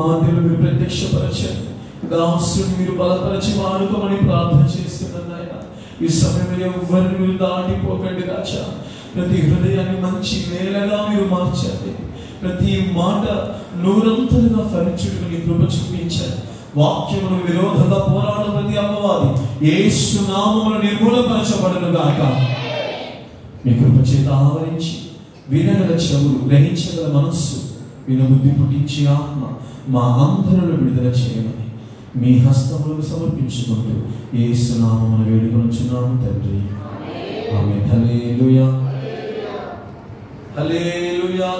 ఆదిలో మీరు ప్రత్యక్షపరచండి, దాసుని మీరు బలపరచి వాడుకోమని ప్రార్థన చేస్తున్నాను నాయన. ఈ సమయంలో ఎవరిని మీరు దాటిపోకండి రాజా. ప్రతి హృదయాన్ని మంచి నేలగా మీరు మార్చండి. ప్రతి మాట నూరంతలుగా ఫలించుటకు నీ కృప చూపించండి. వాక్యమును విరోధంగా పోరాడు ప్రతి అపవాది యేసు నామమున నిర్మూలపరచబడును గాక. మీ కృప చేత ఆవరించి వినగల చెవులు, గ్రహించగల మనస్సు, వినబుద్ధి పుట్టించి ఆత్మ మా అందరిలో విడుదల చేయమని మీ హస్తములకు సమర్పించుకుంటూ యేసు నామమున వేడుకొనుచున్నాము తండ్రి. ఆమేన్. హల్లెలూయా, హల్లెలూయా.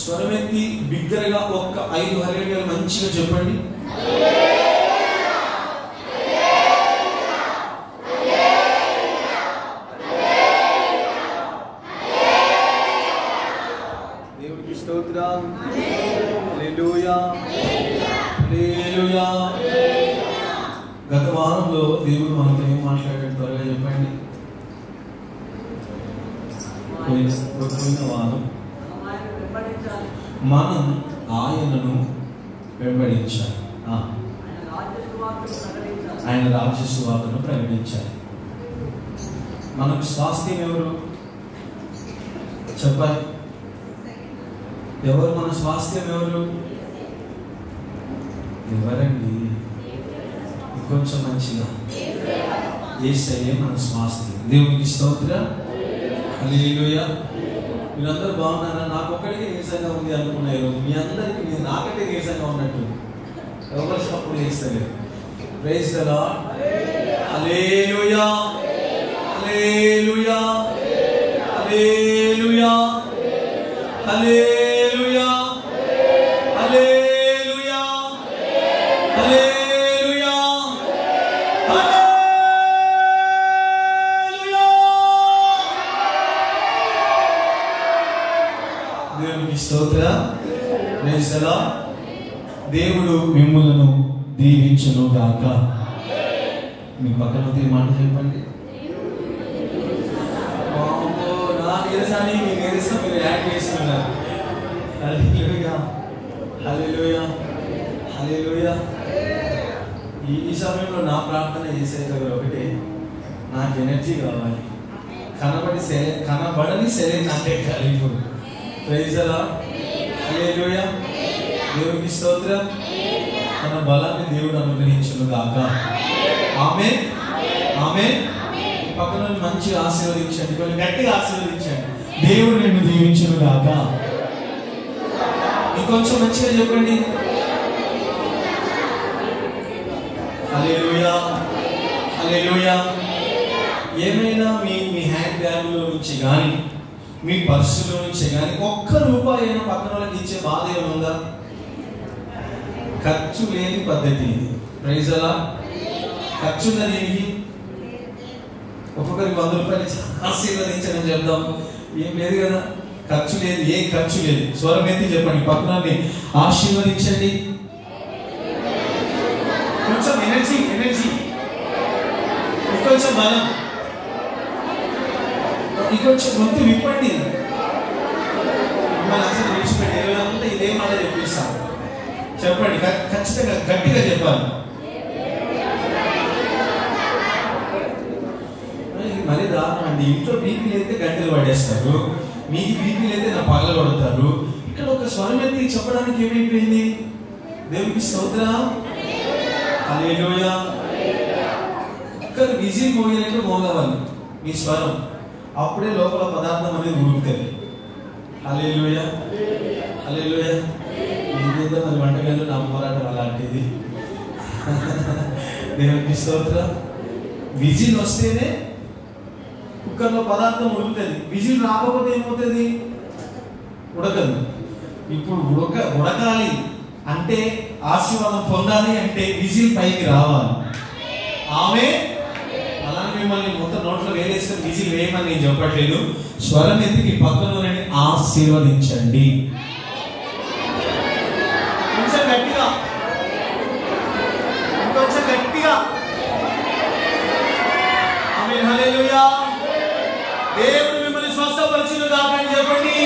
స్వరమెత్తి బిగ్గరగా ఒక్క 5 హల్లెలూయాలు మంచిగా చెప్పండి. దేవునికి స్తోత్రం. హల్లెలూయా, హల్లెలూయా. గత వారంలో దేవుడు మనతో ఏం మాట్లాడాడు త్వరగా చెప్పండి. పోయిన వారం మనం ఆయనను వెంబడించాలి, ఆయన రాజ్య సువార్తను ప్రకటించాలి. మనకు స్వాస్థ్యం ఎవరు చెప్పాలి? ఎవరు మన స్వాస్థ్యం? ఎవరు? ఎవరండి? కొంచెం మంచిగా యేసయ్యే మన స్వాస్థ్యం. దేవునికి స్తోత్రం. హల్లెలూయా. మీరందరూ బాగున్నారా? నాకు ఒక్కడికి నీరసంగా ఉంది అనుకున్నా ఈరోజు. మీ అందరికీ మీరు నాకంటే నీరసంగా ఉన్నట్టు ఎవరు అప్పుడు చేస్తలేరు. Praise the Lord. Hallelujah, hallelujah, hallelujah, hallelujah, hallelujah, hallelujah, hallelujah. దేవునికి స్తోత్రం. Praise the Lord. దేవుడు మిమ్ములను దీవించును గాక. మీ పక్కన మాట చెప్పండి. నా నీరసాన్ని మీ నీరసం మీరు యాడ్ చేస్తున్నారు. హల్లెలూయా, హల్లెలూయా, హల్లెలూయా. ఈ సమయంలో నా ప్రార్థన చేసే దగ్గర ఒకటే, నాకు ఎనర్జీ కావాలి. కనబడని సరే నాకే కలిగి. Praise the Lord. హల్లెలూయా. దేవునికి స్తోత్రం. తన బలాన్ని దేవుడు అనుగ్రహించును గాక. ఆమేన్, ఆమేన్. పక్కన మంచి ఆశీర్వదించండి, కొంచెం గట్టిగా ఆశీర్వదించండి. దేవుడు నిన్ను దీవించును గాక. ఇంకొంచెం మంచిగా చెప్పండి. హల్లెలూయా, హల్లెలూయా. ఏమైనా మీ హ్యాండ్ బ్యాగ్లో నుంచి కానీ మీ పర్సులో నుంచి కానీ ₹1 అయినా పక్కన వాళ్ళకి ఇచ్చే బాధ ఏముందా? ఖర్చు లేని పద్ధతి ఇది. Praise the Lord. ఖర్చు ఉన్నది దీనికి. ఒక్కొక్కరికి ₹100 ఆశీర్వదించని చెప్దాం. ఏం లేదు కదా, ఖర్చు లేదు, ఏ ఖర్చు లేదు. స్వరం ఎత్తి చెప్పండి, పక్కన ఆశీర్వదించండి. కొంచెం ఎనర్జీ, ఇంకొంచెం బలం, ఇంకొంచెం గొంతు విప్పండి. మిమ్మల్ని అసలు విడిచిపెట్టి అంతా ఇదే మాట చెప్పిస్తాం. చెప్పండి, ఖచ్చితంగా గట్టిగా చెప్పాలి. మరీ దారుణం అండి. ఇంట్లో బీపీలు అయితే గంటలు పడేస్తారు, మీకు బీపీలు అయితే నా పగలు కొడతారు. ఇక్కడ ఒక స్వరం ఎత్తి చెప్పడానికి ఏమైపోయింది? దేవునికి స్తోత్రం. హల్లెలూయా. ఇక్కడ బిజీ మోగినట్టు మోగవాలి మీ స్వరం, అప్పుడే లోపల పదార్థం అనేది ఉడుకుతుంది. హల్లెలూయా, హల్లెలూయా. ఇదేదో మరి వంటగదిలో నా పోరాటం అలాంటిది. దేవునికి స్తోత్రం. విజిల్ వస్తేనే కుక్కర్లో పదార్థం ఉడుకుతుంది. విజిల్ రాకపోతే ఏమవుతుంది? ఉడకదు. ఇప్పుడు ఉడకాలి అంటే, ఆశీర్వాదం పొందాలి అంటే విజిల్ పైకి రావాలి. ఆమేన్. అలానే మిమ్మల్ని మొత్తం నోట్లో వేలేసుకొని విజిల్ వేయమని నేను చెప్పట్లేదు. స్వరం ఎత్తికి పక్కన ఆశీర్వదించండి. కొంచెం గట్టిగా, ఇంకొంచెం గట్టిగా. ఆమేన్, హల్లెలూయా. దేవుడు మిమ్మల్ని స్వస్థపరచును గాక అని చెప్పండి.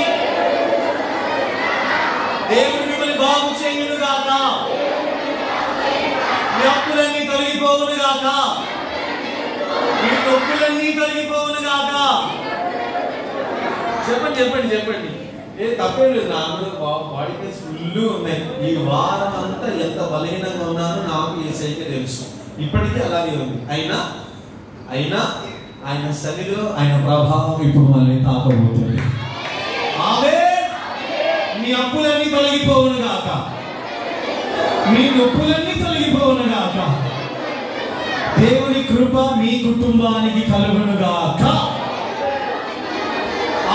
దేవుడు మిమ్మల్ని బాగు గాక, మీ నొప్పులన్నీ తొలగిపోవును గాక. చెప్పండి చెప్పండి చెప్పండి. ఏ తప్పేం లేదు, నాకు బాడీ పెయిన్స్ ఫుల్ ఉన్నాయి. ఈ వారం అంతా ఎంత బలహీనంగా ఉన్నానో నాకు యేసయ్యకే తెలుసు. ఇప్పటికీ అలాగే ఉంది. అయినా ఆయన సన్నిధిలో ఆయన ప్రభావం ఇప్పుడు మనల్ని తాకబోతుంది. ఆమేన్. మీ అప్పులన్నీ తొలగిపోవును గాక, మీ నొప్పులన్నీ తొలగిపోవును గాక. దేవుని కృప మీ కుటుంబానికి కలుగును గాక.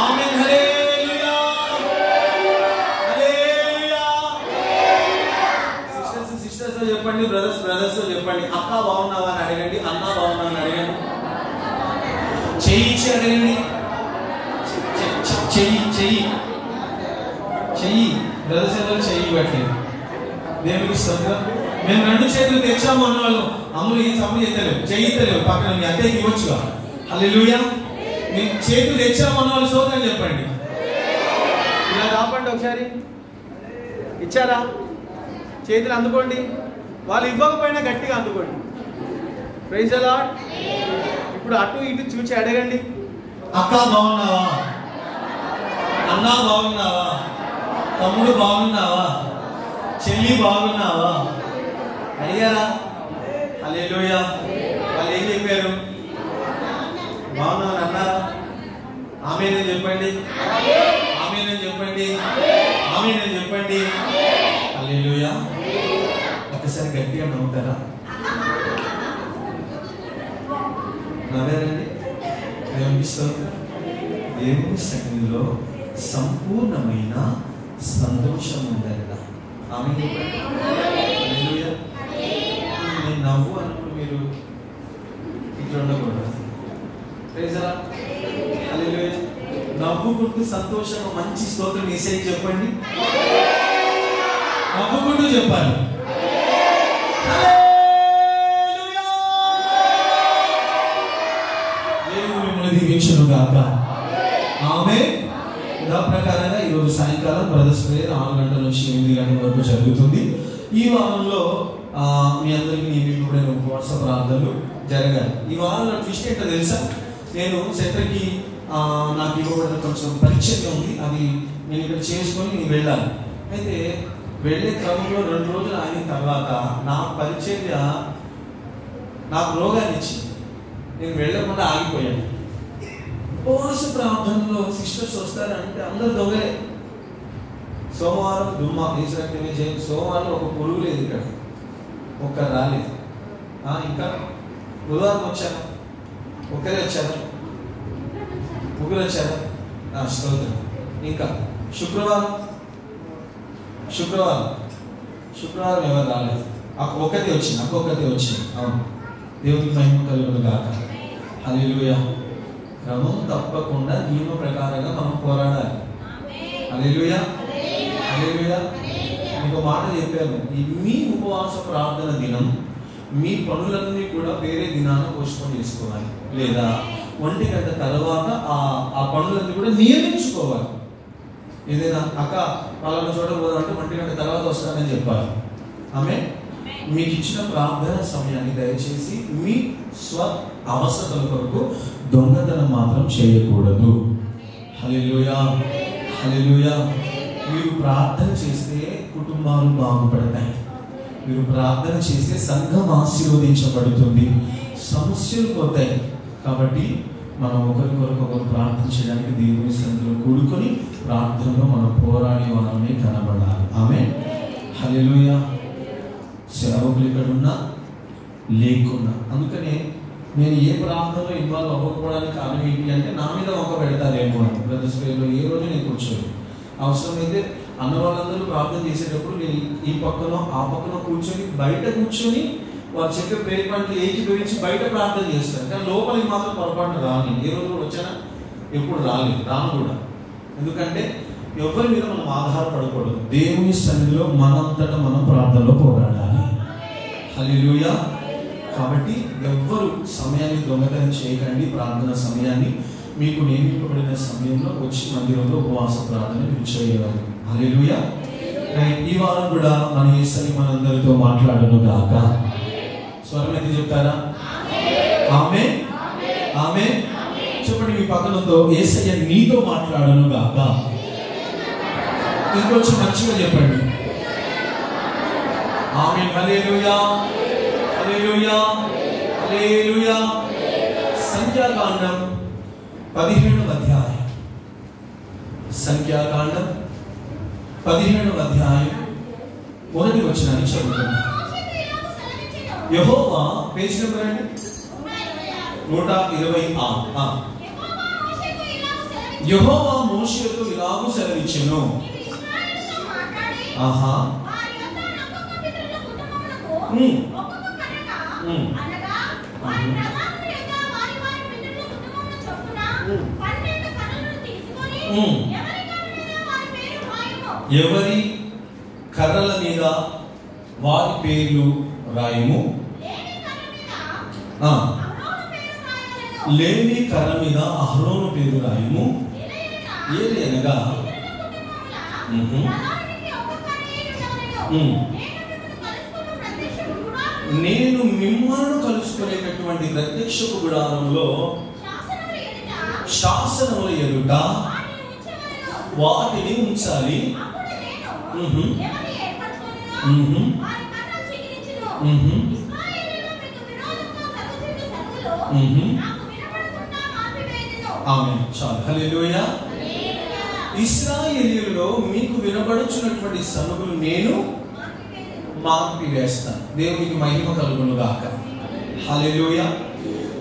ఆమేన్. హల్లెలూయా హల్లెలూయా. సిస్టర్స్ చెప్పండి, బ్రదర్స్ చెప్పండి. అక్క బాగున్నావా అని అడగండి, అన్న బాగున్నావా అని అడగండి, చెయ్యి అడగండి, చెయ్యి బ్రదర్స్ ఎవరు చెయ్యి పెట్టలేదు. దేవునికి స్తోత్రం. మేము 2 చేతులు తెచ్చాము అన్నవాళ్ళు అమ్ములు ఈ సమ్ము చేతలేవు, చెయ్యితలేవు, పక్కన మీ అత్తయ్యకి ఇవ్వచ్చుగా. హల్లెలూయా. మేము చేతులు తెచ్చాము అన్నవాళ్ళు స్తోత్రం చెప్పండి. ఇలా కాపండి ఒకసారి. ఇచ్చారా? చేతులు అందుకోండి. వాళ్ళు ఇవ్వకపోయినా గట్టిగా అందుకోండి. Praise the Lord. ఇప్పుడు అటు ఇటు చూచి అడగండి, అక్క బాగున్నావా, అన్న బాగున్నావా, తమ్ముడు బాగున్నావా, చెల్లి బాగున్నావా అడిగారా? హల్లెలూయా. వాళ్ళు ఏం చెప్పారు? బాగున్నావని అన్నారా? ఆమేన్ చెప్పండి, ఆమేన్ చెప్పండి, ఆమేన్ చెప్పండి. హల్లెలూయా. ఒకసారి గట్టిగా నవ్వుతారా? నవ్వారండి? దేవునికి స్తోత్రం. దేవుని సన్నిధిలో సంపూర్ణమైన సంతోషం ఉందట. ఆమేన్ చెప్పండి. హల్లెలూయా. నేను నవ్వు అన్నప్పుడు మీరు ఇట్లా ఉండకూడదు. Praise the Lord. హల్లెలూయా. నవ్వుకుంటూ సంతోషంగా మంచి స్తోత్రం యేసయ్యకి చెప్పండి. నవ్వుకుంటూ చెప్పాలి. దేవుడు మిమ్మల్ని దీవించునుగాక. ఆమేన్. ఇదా ప్రకారంగా ఈరోజు సాయంకాలం బ్రదర్స్ ప్రేయర్ 6 గంటల నుంచి 8 గంటల వరకు జరుగుతుంది. ఈ వారంలో మీ అందరికీ నేను కూడా ఉపవాస ప్రార్థనలు జరగాలి. ఈ వారంలో ట్విస్ట్ ఏంటో తెలుసా? నేను సెంటర్కి నాకు ఇవ్వబడిన కొంచెం పరిచర్య ఉంది, అది నేను ఇక్కడ చేసుకొని నేను వెళ్ళాలి. అయితే వెళ్ళే క్రమంలో 2 రోజులు అయిన తర్వాత నా పరిచర్య నాకు రోగాన్ని ఇచ్చింది. నేను వెళ్ళకుండా ఆగిపోయాను. ఉపవాస ప్రార్థనలో సిస్టర్స్ వస్తారంటే అందరు దొంగలే. సోమవారం దుమ్మా ఈశ్వరంటే చేయండి. సోమవారం ఒక పొరుగు లేదు, ఇక్కడ ఒక్క రాలేదు. ఇంకా బుధవారం వచ్చాను, ఒకరే వచ్చారు, ముగ్గురు వచ్చారు. స్తోత్రం. ఇంకా శుక్రవారం ఎవరు రాలేదు. ఒక్కతే వచ్చింది. అవును, దేవునికి మహిమ కలుగును గాక. హల్లెలూయా. క్రమం తప్పకుండా నియమ ప్రకారంగా మనం పోరాడాలి. హల్లెలూయా హల్లెలూయా. మీకు మాట చెప్పాను, మీ ఉపవాస ప్రార్థన దినం మీ పనులన్నీ కూడా వేరే దినాన పోస్ట్పోన్ చేసుకోవాలి, లేదా 1 గంట తర్వాత ఆ పనులన్నీ కూడా నియమించుకోవాలి. ఏదైనా అక్క వాళ్ళని చూడబోదంటే 1 గంట తర్వాత వస్తానని చెప్పాలి. ఆమె మీకు ఇచ్చిన ప్రార్థన సమయాన్ని దయచేసి మీ స్వ అవసరాల కొరకు దొంగతనం మాత్రం చేయకూడదు. హల్లెలూయా హల్లెలూయా. మీరు ప్రార్థన చేస్తే కుటుంబాలు బాగుపడతాయి. మీరు ప్రార్థన చేస్తే సంఘం ఆశీర్వదించబడుతుంది, సమస్యలు పోతాయి. కాబట్టి మనం ఒకరికొరకు ఒకరు ప్రార్థన చేయడానికి దేవుని సన్నిధిలో కూడుకొని ప్రార్థనలో మనం పోరాడే వాళ్ళని కనబడాలి. ఆమేన్. హల్లెలూయా. సేవకులు ఇక్కడ ఉన్నా లేకున్నా, అందుకనే నేను ఏ ప్రార్థనలో ఇన్వాల్వ్ అవ్వకపోవడానికి కారణం ఏంటి అంటే నా మీద ఒక పెడతారేమో అని. బ్రదర్స్ ప్రేయర్లో ఏ రోజు నేను కూర్చోను. అవసరమైతే అన్న వాళ్ళందరూ ప్రార్థన చేసేటప్పుడు నేను ఈ పక్కనో ఆ పక్కనో కూర్చొని బయట కూర్చొని వాళ్ళు చెప్పే ప్రేయర్ పాయింట్లు ఏకీభవించి బయట ప్రార్థన చేస్తాను. కానీ లోపలికి మాత్రం పొరపాటున రాను. ఏ రోజు కూడా వచ్చానా? ఎప్పుడు రాను కూడా. ఎందుకంటే ఎవరి మీద మనం ఆధారపడకూడదు. దేవుని సన్నిధిలో మనంతటా మనం ప్రార్థనలో పోరాడాలి. హల్లెలూయా. కాబట్టి ఎవ్వరు సమయాన్ని దొంగతనం చేయకండి. ప్రార్థన సమయాన్ని మీకు నియమింపబడిన సమయంలో వచ్చి మందిరంలో ఉపవాస ప్రార్థన మీరు చేయగలరు. హల్లెలూయా. ఈ వారం కూడా మన యేసయ్య మనందరితో మాట్లాడును గాక. స్వరం ఎత్తి చెప్తారా? ఆమేన్ ఆమేన్. చెప్పండి మీ పక్కనతో, యేసయ్య నీతో మాట్లాడను గాక. ఇంకొంచెం మంచిగా చెప్పండి. ఆమేన్. హల్లెలూయా హల్లెలూయా హల్లెలూయా. సంఖ్యాకాండం 17వ అధ్యాయం. సంఖ్యాకాండం 17వ అధ్యాయం 1వ వచనాన్ని చదువుకుందాం. యెహోవా, పేజ్ నెంబర్ అండి 126. యెహోవా మోషేతో ఇలాగు సెలవిచ్చెను. ఆహా. ఎవరి కర్రల మీద వారి పేర్లు రాయము. లేవి కర్ర మీద అహరోను పేరు రాయము. ఏది అనగా నేను మిమ్మల్ని కలుసుకునేటటువంటి ప్రత్యక్షపు గుడారంలో శాసనముల ఎదుట వాటిని ఉంచాలి. ఆమేన్. చాలు. హల్లెలూయా. ఇశ్రాయేలీయులలో మీకు వినబడుచున్నటువంటి సనుగులు నేను మాన్పివేస్తాను. దేవునికి మహిమ కలుగును గాక. హల్లెలూయా.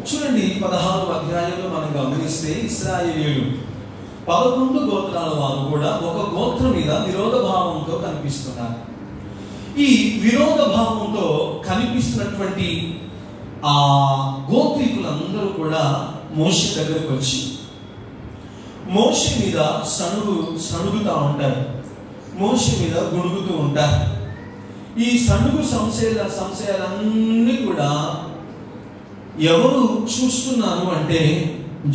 చూడండి 16వ అధ్యాయంలో మనం గమనిస్తే ఇశ్రాయేలీయులు 11 గోత్రాల వారు కూడా ఒక గోత్రం మీద విరోధ భావంతో కనిపిస్తున్నారు. ఈ విరోధ భావంతో కనిపిస్తున్నటువంటి ఆ గోత్రీకులందరూ కూడా మోషే దగ్గరకు వచ్చి మోషే మీద సణుగుతూ ఉంటారు. మోషే మీద గుణుగుతూ ఉంటారు. ఈ సణుగు సంశయాలన్నీ కూడా ఎవరు చూస్తున్నారు అంటే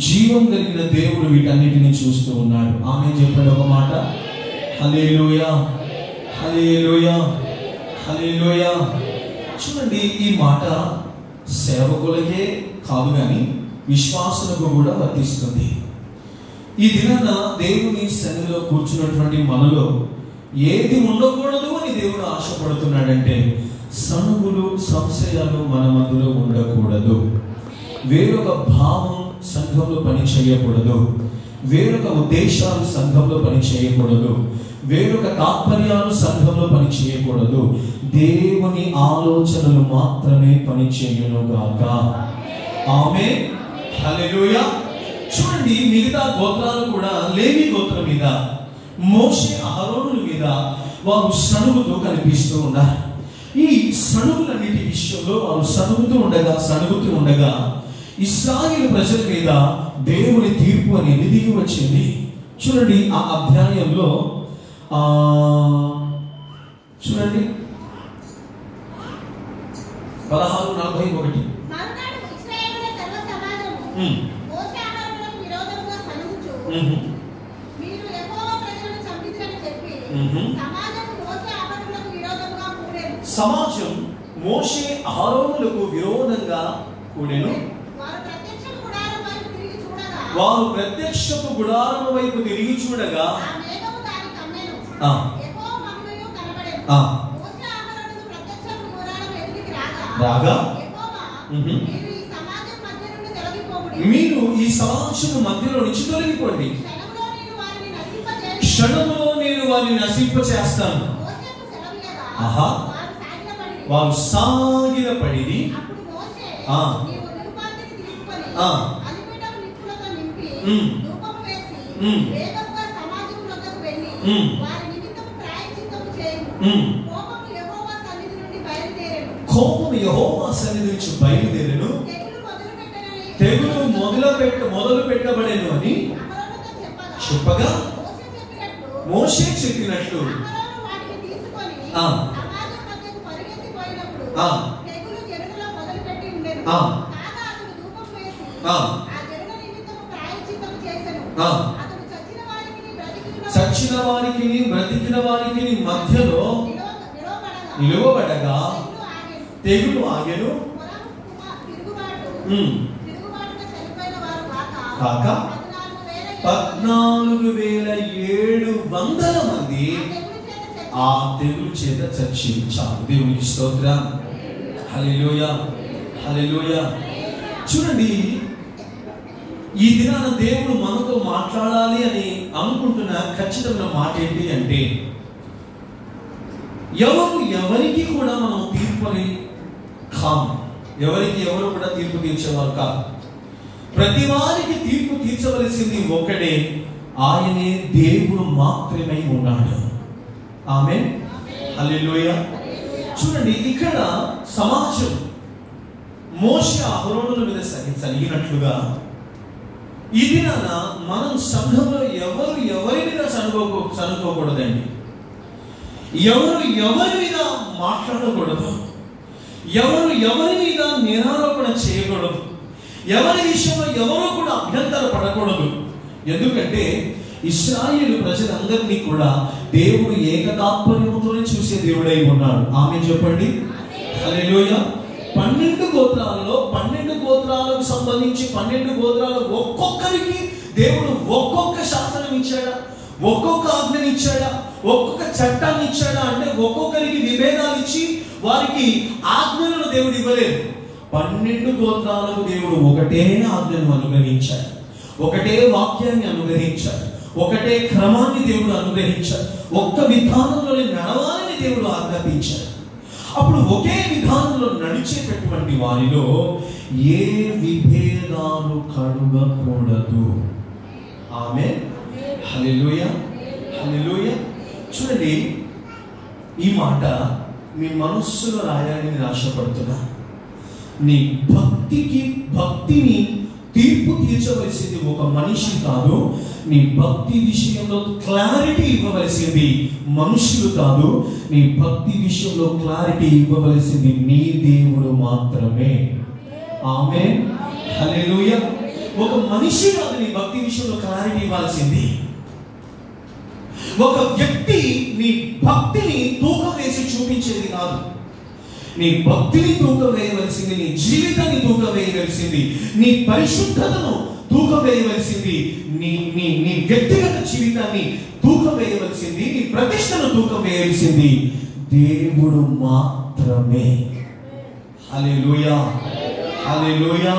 జీవం కలిగిన దేవుడు వీటన్నిటిని చూస్తూ ఉన్నాడు. ఆమేన్ చెప్పండి ఒక మాట. హల్లెలూయా హల్లెలూయా హల్లెలూయా. చూడండి, ఈ మాట సేవకులకే కాదు కానీ విశ్వాసులకు కూడా వర్తిస్తుంది. ఈ దినాన దేవుని సన్నిధిలో కూర్చున్నటువంటి మనలో ఏది ఉండకూడదు అని దేవుడు ఆశపడుతున్నాడంటే సనుగులు సంశయాలు మన మధ్యలో ఉండకూడదు. వేరొక భావం సంఘంలో పని చేయకూడదు. వేరొక ఉద్దేశాలు సంఘంలో పని చేయకూడదు. వేరొక తాత్పర్యాలు సంఘంలో పని చేయకూడదు. దేవుని ఆలోచనలు మాత్రమే పని చేయను గాక. ఆమేన్. హల్లెలూయా. చూడండి, మిగతా గోత్రాలు కూడా లేవి గోత్రం మీద మోషే అహరోనుల మీద వారు సణుగుతూ కనిపిస్తూ ఉన్నారు. ఈ సణుగులన్నిటి విషయంలో వారు సణుగుతూ ఉండగా ఇశ్రాయేలు ప్రజల మీద దేవుని తీర్పు అనేది దిగి వచ్చింది. చూడండి ఆ అధ్యాయంలో చూడండి 16:41. సమాజం మోషే అహరోనులకు విరోధంగా కూడెను. వారు ప్రత్యక్షపు గుడారము వైపు తిరిగి చూడగా రాగా మీరు ఈ సమాజం మధ్యలో నుంచి తొలగిపోండి. క్షణములో నేను వారిని నశింప చేస్తాను. ఆహా. వారు సాగిలపడి కోపం యెహోవా సన్నిధి నుంచి బయలుదేరెను. తెగులు మొదలు పెట్టబడేను అని చెప్పగా మోషే చెప్పినట్లు చచ్చిన వారికి బ్రతికిన వారికి మధ్యలో నిలువబడగా తెగులు ఆగెను. కాక 14,700 మంది ఆ తెగులు చేత చచ్చించారు. దేవునికి స్తోత్రం. హల్లెలూయా, హల్లెలూయా. చూడండి, ఈ దినాన దేవుడు మనతో మాట్లాడాలి అని అనుకుంటున్న ఖచ్చితమైన మాట ఏంటి అంటే, ఎవరికి కూడా మనం తీర్పుని కాము. ఎవరికి ఎవరు కూడా తీర్పు తీర్చేవారు కాదు. ప్రతి వారికి తీర్పు తీర్చవలసింది ఒక్కడే, ఆయనే దేవుడు మాత్రమే ఉన్నాడు. ఆమేన్, హల్లెలూయా. చూడండి, ఇక్కడ సమాజం మోషే అహరోనుల మీద సరిగినట్లుగా ఈ దినాన మనం సంఘంలో ఎవరి మీద చనుకోకూడదండి. ఎవరి మీద మాట్లాడకూడదు. ఎవరి మీద నిరారోపణ చేయకూడదు. ఎవరి విషయంలో ఎవరు కూడా అభ్యంతర పడకూడదు. ఎందుకంటే ఇశ్రాయేలు ప్రజలందరినీ కూడా దేవుడు ఏకతాత్పర్యంతోనే చూసే దేవుడై ఉన్నాడు. ఆమేన్ చెప్పండి. హల్లెలూయా. 12 గోత్రాలలో 12 గోత్రాలకు సంబంధించి 12 గోత్రాలు ఒక్కొక్కరికి దేవుడు ఒక్కొక్క శాసనం ఇచ్చాడా, ఒక్కొక్క ఆజ్ఞని ఇచ్చాడా, ఒక్కొక్క చట్టాన్ని ఇచ్చాడా అంటే ఒక్కొక్కరికి విభేదాలు ఇచ్చి వారికి ఆజ్ఞలను దేవుడు ఇవ్వలేదు. 12 గోత్రాలకు దేవుడు ఒకటే ఆజ్ఞను అనుగ్రహించాడు, ఒకటే వాక్యాన్ని అనుగ్రహించాడు, ఒకటే క్రమాన్ని దేవుడు అనుగ్రహించాడు, ఒక్క విధానంలోనే నడవాలని దేవుడు ఆజ్ఞాపించాడు. అప్పుడు ఒకే విధానంలో నడిచేటటువంటి వారిలో ఏ విభేదాలు కలుగకూడదు. ఆమేన్, హల్లెలూయా, హల్లెలూయా. చూడండి, ఈ మాట మీ మనస్సులో రాయాలని నేను ఆశపడుతున్నా. నీ భక్తిని తీర్పు తీర్చవలసింది ఒక మనిషి కాదు. నీ భక్తి విషయంలో క్లారిటీ ఇవ్వవలసింది మనుషులు కాదు. నీ భక్తి విషయంలో క్లారిటీ ఇవ్వవలసింది నీ దేవుడు మాత్రమే. ఆమేన్, హల్లెలూయా. ఒక మనిషి కాదు నీ భక్తి విషయంలో క్లారిటీ ఇవ్వాల్సింది. ఒక వ్యక్తి నీ భక్తిని తూకం వేసి చూపించేది కాదు. నీ భక్తిని తూకం వేయవలసింది, నీ జీవితాన్ని తూకం వేయవలసింది, నీ పరిశుద్ధతను తూకం వేయవలసింది, నీ వ్యక్తిగత జీవితాన్ని తూకం వేయవలసింది, నీ ప్రతిష్టను తూకం వేయవలసింది దేవుడు మాత్రమే. హల్లెలూయా, హల్లెలూయా,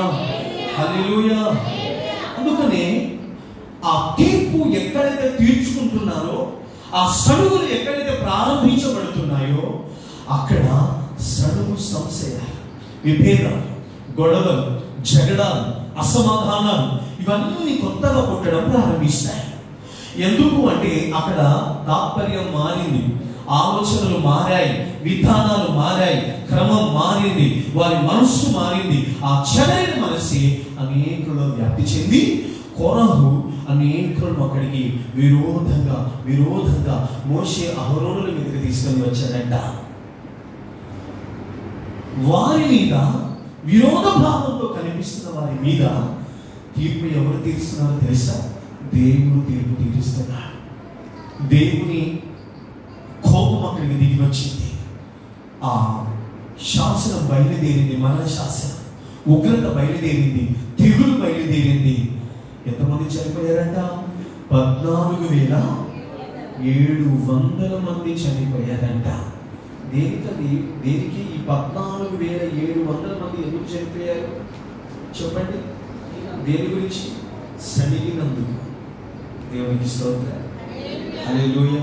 హల్లెలూయా. అందుకనే ఆ తీర్పు ఎక్కడైతే తీర్చుకుంటున్నారో, ఆ సడుగులు ఎక్కడైతే ప్రారంభించబడుతున్నాయో అక్కడ సడుగు సంశయాలు, విభేదాలు, గొడవలు, జగడాలు, అసమాధానాలు ఇవన్నీ కొత్తగా పుట్టడం ప్రారంభిస్తాయి. ఎందుకు అంటే అక్కడ తాత్పర్యం మారింది, ఆలోచనలు మారాయి, విధానాలు మారాయి, క్రమం మారింది, వారి మనస్సు మారింది. ఆ చెదరైన మనస్సు అనేకుల్లో వ్యాప్తి చెంది కోరహు అనేకులను అక్కడికి విరోధంగా మోషే అహరోనుల మీదకి తీసుకొని వచ్చాడంట. వారి మీద విరోధ భావంతో కనిపిస్తున్న వారి మీద తీర్పు ఎవరు తీరుస్తున్నారో తెలుసా? దేవుడు తీర్పు తీరుస్తున్నాడు. దేవుని కోపం అక్కడికి దిగి వచ్చింది. ఆ శాసనం బయలుదేరింది, మరణ శాసనం, ఉగ్రత బయలుదేరింది, తెగులు బయలుదేరింది. ఎంతమంది చనిపోయారంట? 14,700 మంది చనిపోయారంట. దేనికి ఈ 14,700 మంది ఎందుకు చనిపోయారు చెప్పండి? దేని గురించి? సడిగినందుకు. దేవునికి స్తోత్రం, హల్లెలూయా.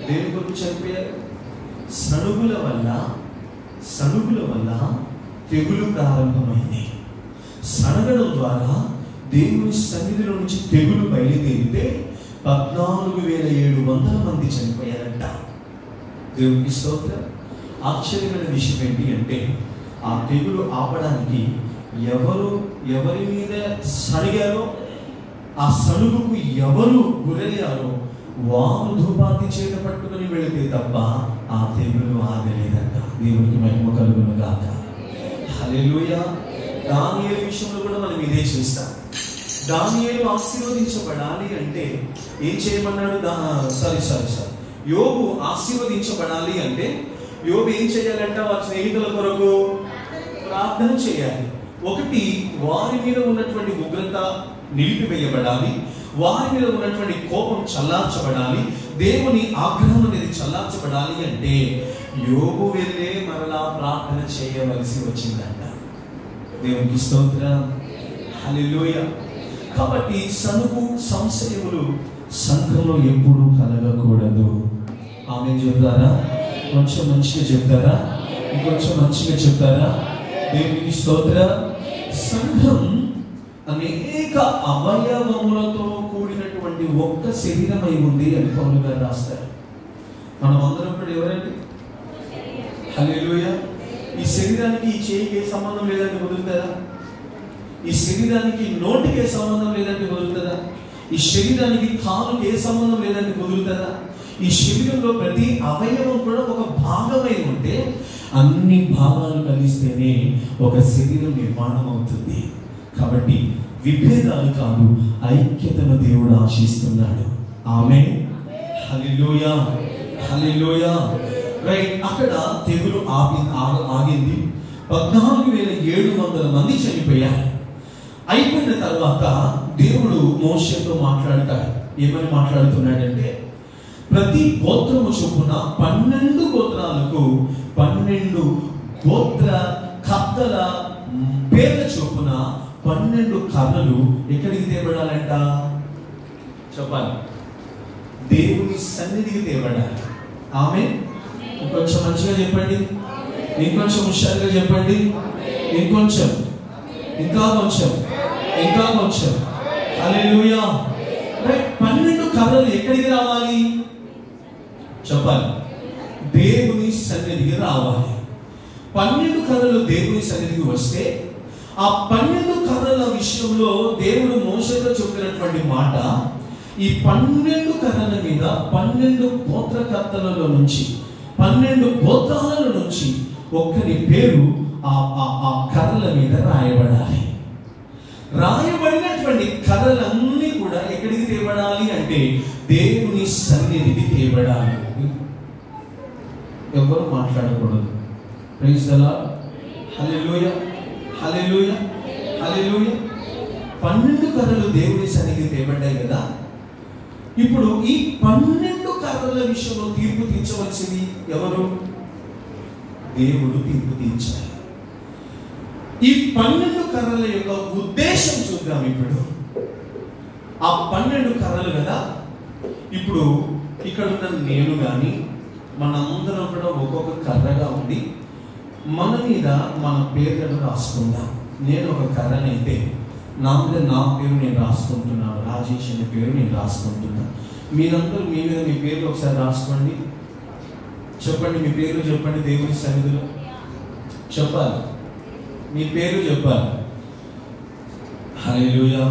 దేని గురించి చనిపోయారు? సడుగుల వల్ల తెగులు ప్రారంభమైంది. సడగడం ద్వారా దేవుని సన్నిధిలో నుంచి తెగులు బయలుదేరితే 14,700 మంది చనిపోయారంట. దేవునికి స్తోత్రం. ఆశ్చర్యమైన విషయం ఏంటి అంటే ఆ తెగులు ఆపడానికి ఎవరి మీద సడిగారో, ఆ సడుగుకు ఎవరు గురయ్యారో వారు ధూపార్తి చేత పట్టుకుని వెళితే తప్ప ఆ తెగులు ఆగలేదంట. దేవునికి మహిమ కలుగును గాక. హల్లెలూయా. దానియేలు విషయంలో కూడా మనం ఇదే చూస్తాం. దానియేలు ఆశీర్వదించబడాలి అంటే ఏం చేయమన్నాడు? యోబు ఆశీర్వదించబడాలి అంటే యోబు ఏం చేయాలంట? వారి స్నేహితుల కొరకు ప్రార్థన చేయాలి. ఒకటి, వారి మీద ఉన్నటువంటి ఉగ్రత నిలిపివేయబడాలి, వారి మీద ఉన్నటువంటి కోపం చల్లార్చబడాలి, దేవుని ఆగ్రహం అనేది చల్లార్చబడాలి అంటే యోబు వెళ్ళే మరలా ప్రార్థన చేయవలసి వచ్చిందంట. దేవునికి స్తోత్రం, హల్లెలూయా. కాబట్టి సనుగు సంశయములు సంఘంలో ఎప్పుడూ కలగకూడదు. ఆమె చెప్తారా? కొంచెం మంచిగా చెప్తారా? ఇంకొంచెం మంచిగా చెప్తారా? దేవునికి స్తోత్రం. సంఘం అనేక అవయవములతో కూడినటువంటి ఒక్క శరీరమై ఉంది అని పౌలు గారు రాస్తారు. మనం అందరం కూడా ఎవరండి? హల్లెలూయా. ఈ శరీరానికి ఈ చేయికి ఏ సంబంధం లేదంటే కుదురుతుందా? ఈ శరీరానికి నోటికి ఏ సంబంధం లేదంటే కుదురుతుందా? ఈ శరీరానికి కాలుకి ఏ సంబంధం లేదంటే కుదురుతుందా? ఈ శరీరంలో ప్రతి అవయవం కూడా ఒక భాగమై ఉంటే అన్ని భాగాలు కలిస్తేనే ఒక శరీరం నిర్మాణం అవుతుంది. కాబట్టి విభేదాలు కాదు, ఐక్యతను దేవుడు ఆశిస్తున్నాడు. ఆమేన్, హల్లెలూయా, హల్లెలూయా. రైట్. అక్కడ తెగులు ఆగింది. 14,700 మంది చనిపోయారు. అయిపోయిన తర్వాత దేవుడు మోషేతో మాట్లాడతాడు. ఏమని మాట్లాడుతున్నాడంటే, ప్రతి గోత్రము చొప్పున 12 గోత్రాలకు 12 గోత్ర కర్తల పేర్ల చొప్పున 12 కర్రలు ఎక్కడికి తేబడాలంట? చెప్పాలి, దేవుని సన్నిధికి తేబడాలి. ఆమేన్. ఇంకొంచెం మంచిగా చెప్పండి, ఇంకొంచెం హుషారుగా చెప్పండి, ఇంకొంచెం, ఇంకా కొంచెం, ఇంకా కొంచెం. హల్లెలూయా. 12 కర్రలు ఎక్కడికి రావాలి? చెప్పాలి, దేవుని సన్నిధికి రావాలి. 12 కర్రలు దేవుని సన్నిధికి వస్తే ఆ 12 కర్రల విషయంలో దేవుడు మోషేతో చెప్పినటువంటి మాట, ఈ 12 కర్రల మీద 12 గోత్రకర్తలలో నుంచి 12 గోత్రాల నుంచి ఒక్కరి పేరు ఆ కర్రల మీద రాయబడాలి. రాయబడినటువంటి కర్రలన్నీ కూడా ఎక్కడికి తేబడాలి అంటే దేవుని సన్నిధికి తేబడాలి. ఎవరు మాట్లాడకూడదు. Praise the Lord. Hallelujah, hallelujah, hallelujah. 12 కర్రలు దేవుని సన్నిధికి తేబడ్డాయి కదా. ఇప్పుడు ఈ 12 కర్రల విషయంలో తీర్పు తీర్చవలసింది ఎవరు? దేవుడు తీర్పు తీర్చాలి. ఈ 12 కర్రల యొక్క ఉద్దేశం చూద్దాం. ఇప్పుడు ఆ 12 కర్రలు కదా. ఇప్పుడు ఇక్కడ ఉన్న నేను కానీ మనందరం కూడా ఒక్కొక్క కర్రగా ఉంది. మన మీద మన పేర్లను రాసుకుందాం. నేను ఒక కర్రనైతే నా మీద నా పేరు నేను రాసుకుంటున్నాను, రాజేష్ అనే పేరు నేను రాసుకుంటున్నాను. మీరందరూ మీ మీద మీ పేర్లు ఒకసారి రాసుకోండి. చెప్పండి, మీ పేర్లు చెప్పండి. దేవుని సన్నిధిలో చెప్పాలి, మీ పేరు చెప్పాలి. హల్లెలూయా.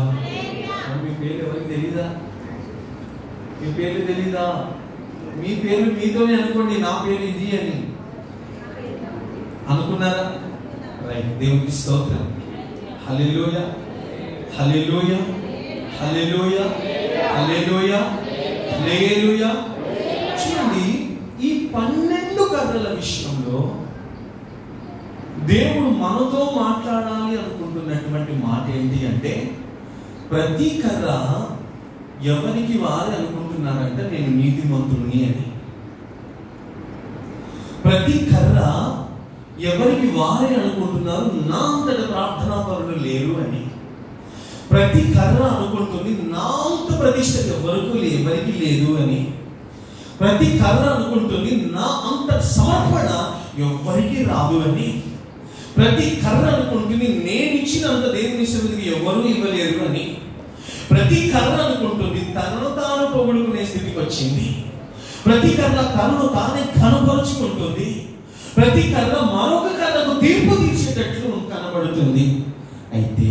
మీ పేరు ఎవరికి తెలీదా? మీ పేర్లు తెలీదా? మీ పేరు మీతోనే అనుకోండి, నా పేరు ఇది అని అనుకున్నారా? రైట్. దేవునికి స్తోత్రం. హల్లెలూయా, హల్లెలూయా, హల్లెలూయా, హల్లెలూయా, హల్లెలూయా. చూడండి, ఈ 12 కర్రల విషయంలో దేవుడు మనతో మాట్లాడాలి అనుకుంటున్నటువంటి మాట ఏంటి అంటే, ప్రతి కర్ర ఎవరికి వారు అనుకుంటున్నారంటే నేను నీతిమంతుడిని అని. ప్రతి కర్ర ఎవరికి వారే అనుకుంటున్నారు నా అంతటి ప్రార్థనా పరులు లేరు అని. ప్రతి కర్ర అనుకుంటుంది నా అంత ప్రతిష్ట ఎవరికి లేదు అని. ప్రతి కర్ర అనుకుంటుంది నా అంత సమర్పణ ఎవరికి రాదు అని. ప్రతి కర్ర అనుకుంటుంది నేను ఇచ్చినంత దేవుని సన్నిధికి ఎవరు ఇవ్వలేరు అని. ప్రతి కర్ర అనుకుంటుంది తనను తాను పొగుడుకునే స్థితికి వచ్చింది. ప్రతి కర్ర తనను తానే కనపరుచుకుంటుంది. ప్రతి కర్ర మరొక కర్రకు తీర్పు తీర్చేటట్లు కనబడుతుంది. అయితే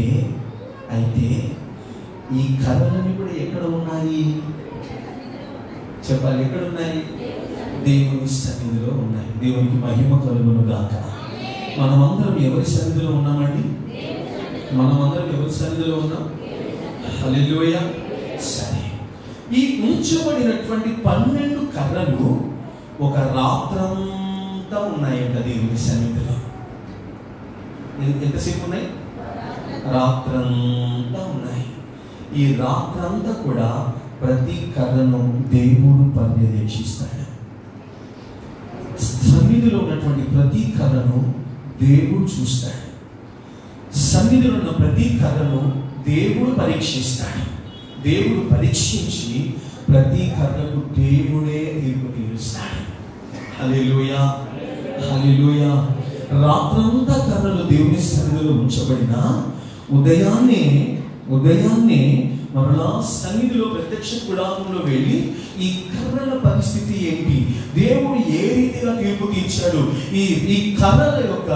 ఈ కర్రలన్నీ కూడా ఎక్కడ ఉన్నాయి? చెప్పాలి, ఎక్కడ ఉన్నాయి? దేవుని సన్నిధిలో ఉన్నాయి. దేవునికి మహిమ కలుగును గాక. మనమందరం ఎవరి సన్నిధిలో ఉన్నామండి? మనమందరం ఎవరి సన్నిధిలో ఉన్నాం? హల్లెలూయా. సరే, ఈ ఉంచబడినటువంటి 12 కర్రలు ఒక రాత్రంతా ఉన్నాయంట దేవుని సన్నిధిలో. ఎంతసేపు ఉన్నాయి? రాత్రంతా ఉన్నాయి. ఈ రాత్రంతా కూడా ప్రతి కర్రను దేవుడు పర్యవేక్షిస్తాడు. సన్నిధిలో ఉన్నటువంటి ప్రతి కర్రను దేవుడు చూస్తాడు. సన్నిధిలో ఉన్న ప్రతి కర్రను దేవుడు పరీక్షిస్తాడు. దేవుడు పరీక్షించి ప్రతి కర్రకు దేవుడే తీర్పు తీరుస్తాడు. హల్లెలూయా, హల్లెలూయా. రాత్రంతా కర్రలు దేవుని సన్నిధిలో ఉంచబడిన ఉదయాన్నే మరలా సన్నిధిలో ప్రత్యక్ష గుడారంలో వెళ్ళి ఈ కర్రల పరిస్థితి ఏంటి, దేవుడు ఏ రీతిగా తీర్పు తీర్చాడు, ఈ కర్రల యొక్క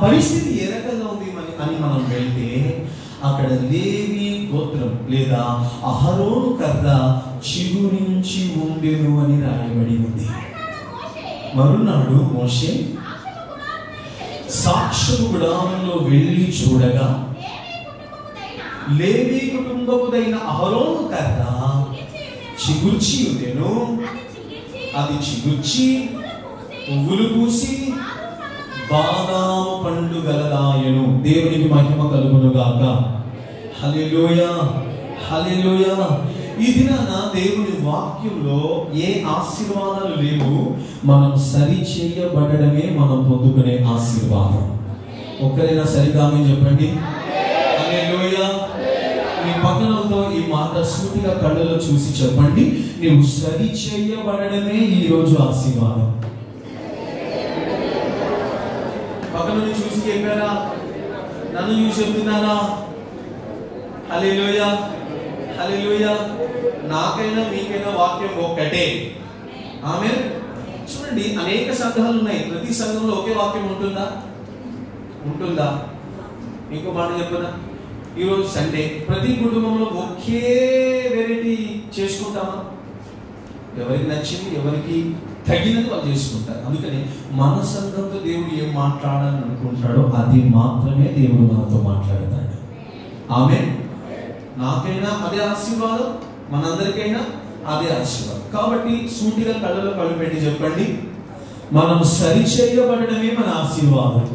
పరిస్థితి ఏ రకంగా ఉంది అని మనం వెళ్తే అక్కడ లేవి గోత్రం లేదా అహరోను కర్ర చిగురించి ఉండెను అని రాయబడి ఉంది. మరునాడు మోషే సాక్షపు గుడారంలో వెళ్ళి చూడగా లేవి కుటుంబముదైన అహరోను కర్ర చిగుర్చి ఉండెను. అది చిగుర్చి పువ్వులు పూసి బాదాము పండు గలదాయను. దేవునికి మహిమ కలుగును గాక. హల్లెలూయా, హల్లెలూయా. ఈ దినాన దేవుని వాక్యంలో ఏ ఆశీర్వాదాలు లేవు. మనం సరి చేయబడడమే మనం పొందుకునే ఆశీర్వాదం. ఒక్కరైనా సరిగా చెప్పండి హల్లెలూయా. మీ పక్కనతో ఈ మాట సూటిగా కళ్ళలో చూసి చెప్పండి, నీవు సరి చేయబడడమే ఈరోజు ఆశీర్వాదం. పక్కన చూసి చెప్పారా, నన్ను చూసి చెప్తున్నారా? హల్లెలూయా, హల్లెలూయా. నాకైనా మీకైనా వాక్యం ఒక్కటే. ఆమేన్. చూడండి, అనేక సంఘాలు ఉన్నాయి. ప్రతి సంఘంలో ఒకే వాక్యం ఉంటుందా? ఇంకో మాట చెప్పనా, ఈరోజు సండే ప్రతి కుటుంబంలో ఒకే వెరైటీ చేసుకుంటామా? ఎవరికి నచ్చింది, ఎవరికి తగినది వాళ్ళు చేసుకుంటారు. అందుకని మన సంఘంతో దేవుడు ఏం మాట్లాడాలని అనుకుంటాడో అది మాత్రమే దేవుడు మనతో మాట్లాడతాడు. ఆమేన్. నాకైనా అదే ఆశీర్వాదం, మనందరికైనా అదే ఆశీర్వాదం. కాబట్టి సూటిగా కళ్ళలో కళ్ళు పెట్టి చెప్పండి, మనం సరి చేయబడడమే మన ఆశీర్వాదం.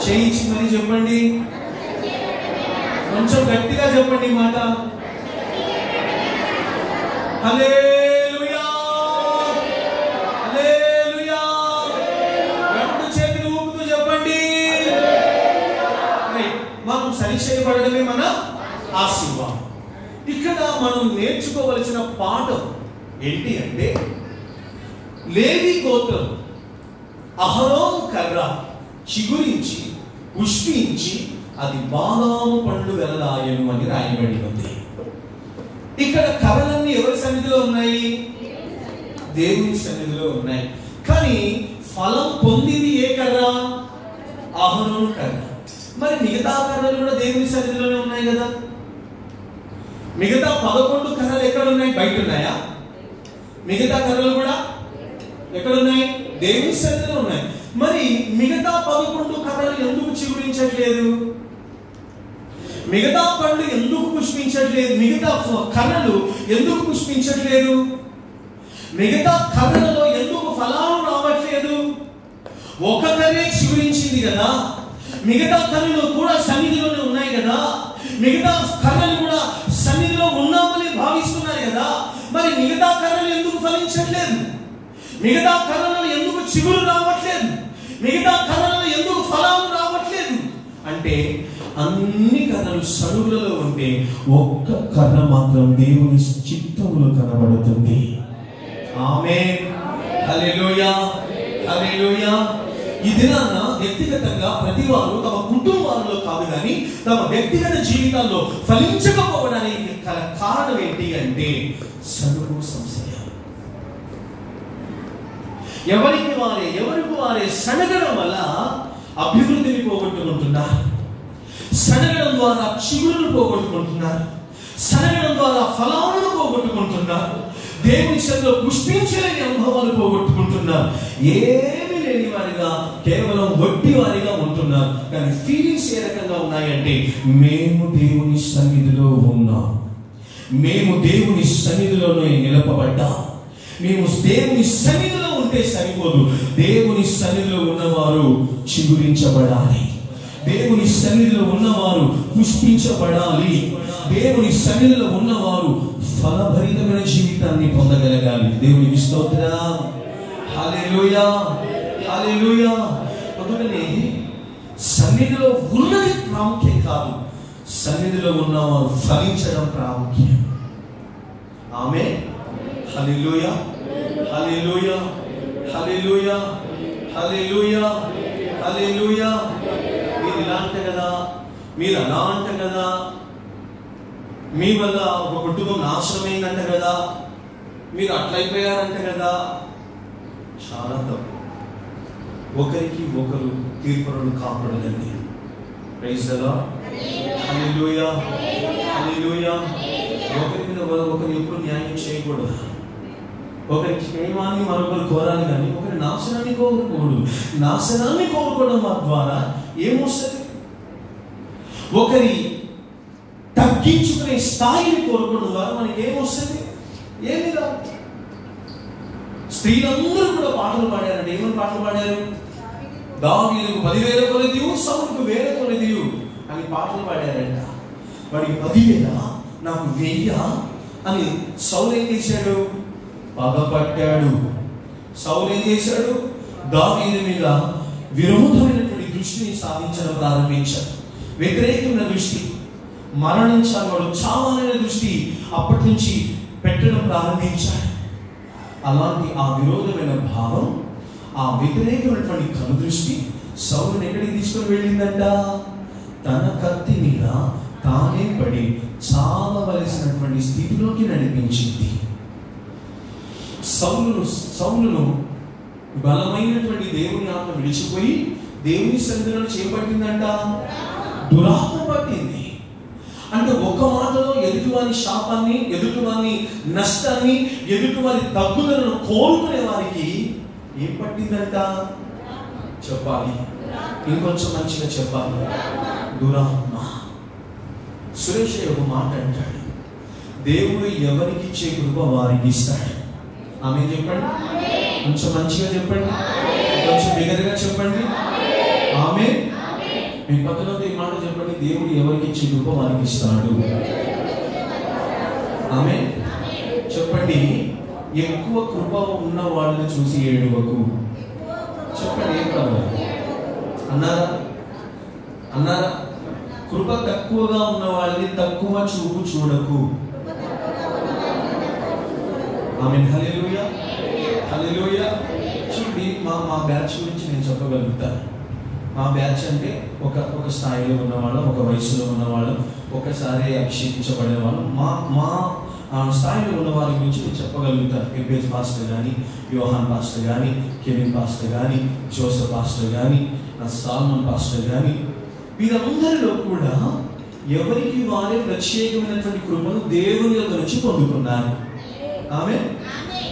చేయించి మరి చెప్పండి, కొంచెం గట్టిగా చెప్పండి మాట. హల్లెలూయా, హల్లెలూయా. రెండు చేతులు ఊపుతూ చెప్పండి, మనం సరి చేయబడడమే మన ఆశీర్వాదం. ఇక్కడ మనం నేర్చుకోవలసిన పాఠం ఏంటి అంటే, లేవి గోత్రం అహరోను కర్ర చిగురించి పుష్పించి అది బాదాము పండు గలదాయను అని రాయబడి ఉంది. ఇక్కడ కర్రలన్నీ ఎవరి సన్నిధిలో ఉన్నాయి? దేవుని సన్నిధిలో ఉన్నాయి. కానీ ఫలం పొందింది ఏ కర్ర? అహరోను కర్ర. మరి మిగతా కర్రలు కూడా దేవుని సన్నిధిలోనే ఉన్నాయి కదా. మిగతా 11 కర్రలు ఎక్కడ ఉన్నాయి? బయట ఉన్నాయా? మిగతా కర్రలు కూడా ఎక్కడున్నాయి? దేవుని సన్నిధిలో ఉన్నాయి. మరి మిగతా 11 కర్రలు ఎందుకు చిగురించట్లేదు? మిగతా పండ్లు ఎందుకు పుష్పించట్లేదు? మిగతా కర్రలు ఎందుకు పుష్పించట్లేదు? మిగతా కర్రలలో ఎందుకు ఫలాలు రావట్లేదు? ఒక కర్రే చిగురించింది కదా, మిగతా కర్రలు కూడా సన్నిధిలోనే ఉన్నాయి కదా, మిగతా కర్రలు కూడా సన్నిధిలో ఉన్నామని భావిస్తున్నారు కదా. మరి మిగతా కర్రలు ఎందుకు ఫలించట్లేదు? మిగతా కర్రలలో ఎందుకు చిగురు రావట్లేదు? మిగతా కర్రలలో ఎందుకు ఫలాలు రావట్లేదు? అంటే అన్ని కర్రలు సడుగులలో ఉంటే ఒక్క కర్ర మాత్రం దేవుని చిత్తములో కనబడుతుంది. ఆమేన్, హల్లెలూయా, హల్లెలూయా. ఈ దినాన వ్యక్తిగతంగా ప్రతి వారు తమ కుటుంబాలలో కాదు కానీ తమ వ్యక్తిగత జీవితాల్లో ఫలించకపోవడానికి కారణం ఏంటి అంటే సడుగు సంశయం. ఎవరికి వారే సడగడం వల్ల అభివృద్ధిని పోగొట్టుకుంటున్నారు. సడగడం ద్వారా చిగురును పోగొట్టుకుంటున్నారు. సడగడం ద్వారా ఫలాలను పోగొట్టుకుంటున్నారు. దేవుని సన్నిధిలో పుష్పించలేని అనుభవాలు పోగొట్టుకుంటున్నారు. ఏమీ లేని వారిగా కేవలం వడ్డీ వారిగా ఉంటున్నారు. కానీ ఫీలింగ్స్ ఏ రకంగా ఉన్నాయంటే, మేము దేవుని సన్నిధిలో ఉన్నాం, మేము దేవుని సన్నిధిలోనే నిలపబడ్డాం, మేము దేవుని సన్నిధిలో ఉంటే సరిపోదు, దేవుని సన్నిధిలో ఉన్నవారు చిగురించబడాలి. దేవుని సన్నిధిలో ఉన్నవారు పుష్పించబడాలి. దేవుని సన్నిధిలో ఉన్నవారు ఫలభరితమైన జీవితాన్ని పొందగలగాలి. దేవునికి స్తోత్రం. హల్లెలూయా, హల్లెలూయా. అందుకని సన్నిధిలో ఉన్నది ప్రాముఖ్యం కాదు, సన్నిధిలో ఉన్నవారు ఫలించడం ప్రాముఖ్యం. ఆమేన్. హల్లెలూయా, హల్లెలూయా, హల్లెలూయా, హల్లెలూయా, హల్లెలూయా. మీరు ఇలా అంటే కదా, మీరు అలా అంటే కదా, మీ వల్ల ఒక కుటుంబం నాశనమైందంట కదా, మీరు అట్లయిపోయారంట కదా. చాలా తప్పు. ఒకరికి ఒకరు తీర్పులను కాపాడదండి. Praise the Lord. Hallelujah, hallelujah. ఒకరి మీద ఒకరు ఎప్పుడు న్యాయం చేయకూడదు. ఒకరి క్షేమాన్ని మరొకరు కోరాలి కానీ ఒకరి నాశనాన్ని కోరుకోకూడదు. నాశనాన్ని కోరుకోవడం ద్వారా ఏమొస్తుంది? ఒకరి తగ్గించుకునే స్థాయిని కోరుకోవడం ద్వారా మనకి ఏమొస్తుంది? ఏమి రాదు. స్త్రీలందరూ కూడా పాటలు పాడారంటే ఏమని పాటలు పాడారు? దావీదుకు 10,000 కొలదియు, సౌలుకు 1,000 కొలదియు అని పాటలు పాడారంట. వాడికి 10,000 నాకు 1,000 అని సౌలు ఏం చేశాడు? పగపట్టాడు. సౌలు ఏం చేశాడు? దావీదు మీద విరోధమైనటువంటి దృష్టిని సాధించడం ప్రారంభించాడు. వ్యతిరేకమైన దృష్టి, మరణించాలి వాడు చావాలనే దృష్టి అప్పటి నుంచి పెట్టడం ప్రారంభించాడు. అలాంటి ఆ విరోధమైన భావం, ఆ వ్యతిరేకమైనటువంటి కనుదృష్టి సౌలుని ఎక్కడికి తీసుకొని వెళ్ళిందంట? తన కత్తి మీద తానే పడి చావవలసినటువంటి స్థితిలోకి నడిపించింది. సౌలును బలమైనటువంటి దేవుని ఆత్మ విడిచిపోయి దేవుని సన్నిధిలో చేపట్టిందంట, దురాత్మ పట్టింది. అంటే ఒక మాటలో ఎదుటివారి శాపాన్ని, ఎదుటివారి నష్టాన్ని, ఎదుటివారి తగ్గుదలను కోరుకునే వారికి ఏం పట్టిందంట? చెప్పాలి, ఇంకొంచెం మంచిగా చెప్పాలి, దురాత్మ. సురేష్ ఒక మాట అంటాడు, దేవుడు ఎవరికి ఇచ్చే కృప వారికి ఇస్తాడు. ఆమె చెప్పండి, కొంచెం మంచిగా చెప్పండి, కొంచెం బిగరగా చెప్పండి. ఆమె మీ పక్కన ఈ మాట చెప్పండి, దేవుడు ఎవరికి ఇచ్చే కృప వారికి ఇస్తాడు. ఆమె చెప్పండి. ఎక్కువ కృప ఉన్న వాళ్ళని చూసి ఏడవకు. చెప్పండి, ఏం కాదు అన్నారా? అన్నారా? కృప తక్కువగా ఉన్న వాళ్ళని తక్కువ చూపు చూడకు. ఆమేన్. హల్లెలూయా, హల్లెలూయా. చూడండి, మా బ్యాచ్ గురించి నేను చెప్పగలుగుతాను. మా బ్యాచ్ అంటే ఒక స్థాయిలో ఉన్నవాళ్ళం, ఒక వయసులో ఉన్నవాళ్ళం, ఒకసారి అభిషేకించబడిన వాళ్ళు. మా స్థాయిలో ఉన్న వారి గురించి నేను చెప్పగలుగుతాను. ఎబ్బేజ్ పాస్టర్ కానీ, యోహాన్ పాస్టర్ కానీ, కెవిన్ పాస్టర్ కానీ, జోసెఫ్ పాస్టర్ కానీ, సాల్మన్ పాస్టర్ కానీ, వీరందరిలో కూడా ఎవరికి వారే ప్రత్యేకమైనటువంటి కృపను దేవుని యొక్క నుంచి పొందుకున్నారు. ఆమె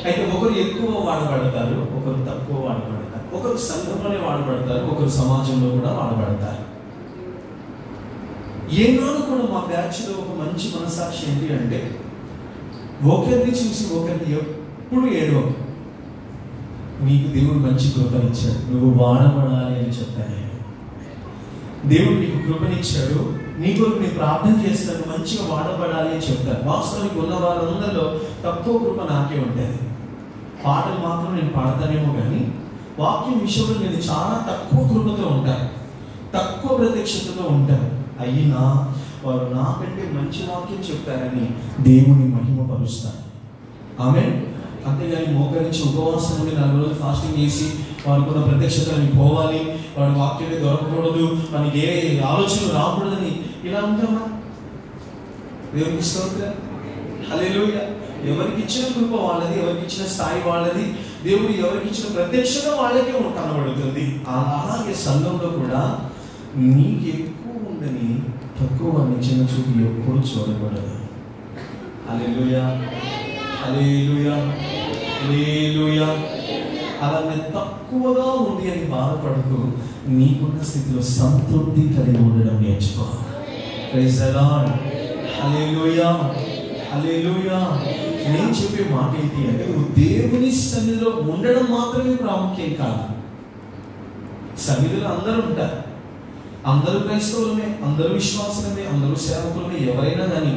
అయితే ఒకరు ఎక్కువ వాడబడతారు, ఒకరు తక్కువ వాడబడతారు, ఒకరు సంఘంలోనే వాడబడతారు, ఒకరు సమాజంలో కూడా వాడబడతారు. ఏనాడు కూడా మా బ్యాచ్లో ఒక మంచి మనసాక్షి ఏంటి అంటే, ఒకరిని చూసి ఒకరిని ఎప్పుడు ఏడవ, నీకు దేవుడు మంచి కృపనిచ్చాడు, నువ్వు వాడబడాలి అని చెప్తాను. నేను దేవుడు నీకు కృపనిచ్చాడు, నీ కొరకు నేను ప్రార్థన చేస్తాను, మంచిగా వాడబడాలి అని చెప్తాను. వాస్తవానికి ఉన్న వాళ్ళందరిలో తక్కువ కృప నాకే ఉంటుంది. పాటలు మాత్రం నేను పాడతానేమో కానీ వాక్యం విషయంలో నేను చాలా తక్కువ కృపతో ఉంటాను, తక్కువ ప్రత్యక్షతతో ఉంటాను. అయినా వారు నాకంటే మంచి వాక్యం చెప్తారని దేవుని మహిమపరుస్తాను. ఆమేన్. అంతేగాని మోకరించి ఉపవాసం నుండి 4 రోజులు ఫాస్టింగ్ చేసి వారికున్న ప్రత్యక్షతని పోవాలి, వాడి వాక్యమే దొరకకూడదు, మనకి ఏ ఆలోచనలు రాకూడదని ఇలా ఉంటామా? దేవునికి స్తోత్రం. హల్లెలూయా. ఎవరికి ఇచ్చిన కృప వాళ్ళది, ఎవరికి ఇచ్చిన స్థాయి వాళ్ళది, దేవుడు ఎవరికి ఇచ్చిన ప్రత్యక్షత వాళ్ళకే కనబడుతుంది. అలాగే సంఘంలో కూడా నీకు ఎక్కువ ఉందని తక్కువ చిన్న చూపు ఎప్పుడు చూడకూడదు. హల్లెలూయా, హల్లెలూయా, హల్లెలూయా. అలాగే తక్కువగా ఉంది అని బాధపడుతూ నీకున్న స్థితిలో సంతృప్తి కలిగి ఉండడం నేర్చుకో. Praise the Lord. Hallelujah, hallelujah. నేను చెప్పే మాట ఏంటి అంటే, నువ్వు దేవుని సన్నిధిలో ఉండడం మాత్రమే ప్రాముఖ్యం కాదు. సన్నిధిలో అందరూ ఉంటారు, అందరూ క్రైస్తవులమే, అందరూ విశ్వాసులమే, అందరూ సేవకులమే. ఎవరైనా కానీ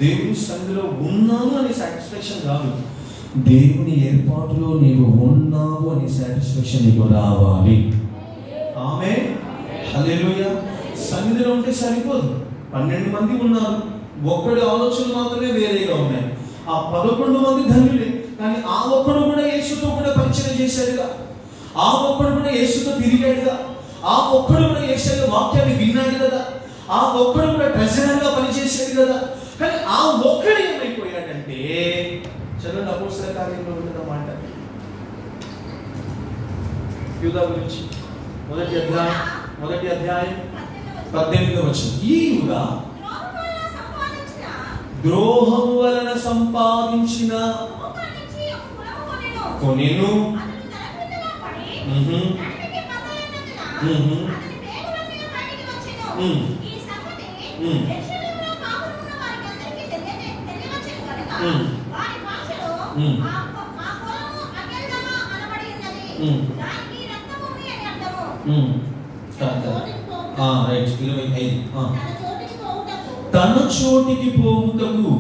దేవుని సన్నిధిలో ఉన్నాను అనే సాటిస్ఫాక్షన్ కాదు, దేవుని ఏర్పాటులో నీవు ఉన్నావు అనే సాటిస్ఫాక్షన్ నీకు రావాలి. ఆమేన్, హల్లెలూయా. సన్నిధిలో ఉంటే సరిపోదు. 12 మంది ఉన్నారు, ఒక్కడి ఆలోచనలు మాత్రమే వేరేగా ఉన్నాయి. ఆ 11 మంది ధన్యులే, కానీ ఆ ఒక్కడు కూడా యేసుతో కూడా పరిచయం చేశాడుగా, ఆ ఒక్కడు కూడా యేసుతో తిరిగాడుగా, ఆ ఒక్కడు కూడా యేసయ్య వాక్యాన్ని విన్నాడు కదా, ఆ ఒక్కడు కూడా ట్రెజరర్గా పనిచేసాడు కదా. కానీ ఆ ఒక్కడు ఏమైపోయాడంటే, చదవండి అపోస్తల కార్యంలో ఉన్న మాట, యూదా గురించి మొదటి అధ్యాయం 18వ వచనం. ఈ యూదా ద్రోహము వలన సంపాదించిన కొనెను, తన చోటికి పోవుటకు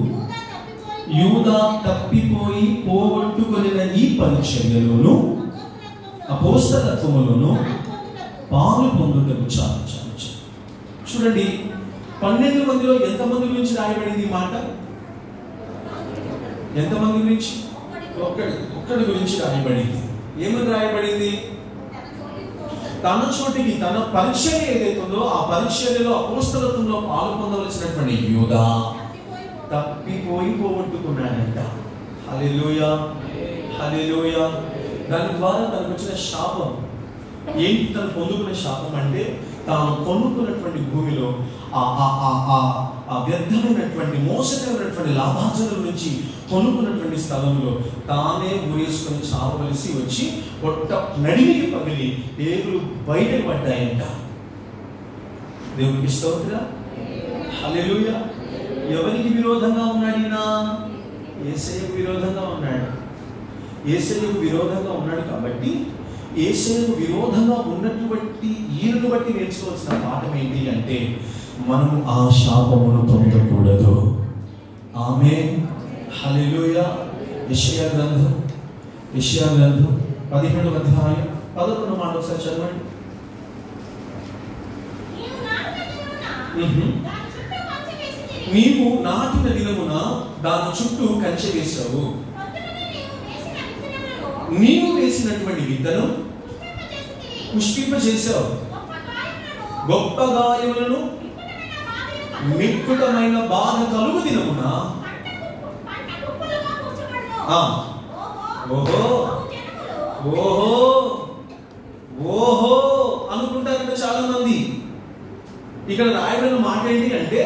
యూదా తప్పిపోయి పోగొట్టుకొనిన ఈ పరిచర్యలోను అపోస్తలత్వములోను పాలు పొందుటకు చాలు. చూడండి, 12 మందిలో ఎంతమంది గురించి రాయబడింది ఈ మాట? ఎంతమంది గురించి? ఒక్కడి గురించి రాయబడింది. ఏమని రాయబడింది? తన చోటికి, తన పరిచర్య ఏదైతే ఉందో ఆ పరిచర్యలో అపోస్తలత్వంలో పాలు పొందవలసినటువంటి యూదా తప్పిపోయి పోగొట్టుకున్నాడంట. హల్లెలూయా, హల్లెలూయా. దాని ద్వారా తనకు వచ్చిన శాపం ఏంటి? తను పొందుకునే శాపం అంటే, తాను కొనుక్కున్నటువంటి భూమిలో ఆ వ్యర్థమైనటువంటి మోసకరమైనటువంటి లాభార్జన నుంచి కొనుక్కున్నటువంటి స్థలంలో తానే ఊరేసుకొని చావవలసి వచ్చి పొట్ట నడిమికి పగిలి పేగులు బయటకు పడ్డాయంట. దేవునికి స్తోత్రం, హల్లెలూయా. ఎవరికి విరోధంగా ఉన్నాడు ఈయన? యేసయ్యకు విరోధంగా ఉన్నాడు. యేసయ్యకు విరోధంగా ఉన్నాడు కాబట్టి యేసయ్యకు విరోధంగా ఉన్నటువంటి ఈయనను బట్టి నేర్చుకోవాల్సిన పాఠం ఏంటి అంటే, మనము ఆ శాపమును పొందకూడదు. ఆమేన్, హల్లెలూయా. యెషయా గ్రంథం 17వ అధ్యాయం 11వ మాట ఒకసారి చదవండి. నీవు నాటిన దినమున దాని చుట్టూ కంచె వేసావు. నీవు వేసినటువంటి విత్తనం పుష్పింపజేశావు. గొప్ప గాయములను మిక్కుటమైన బాధ కలుగు దినమున ఓహో ఓహో ఓహో అనుకుంటారంట చాలా మంది. ఇక్కడ రాయబడిన మాట ఏంటి అంటే,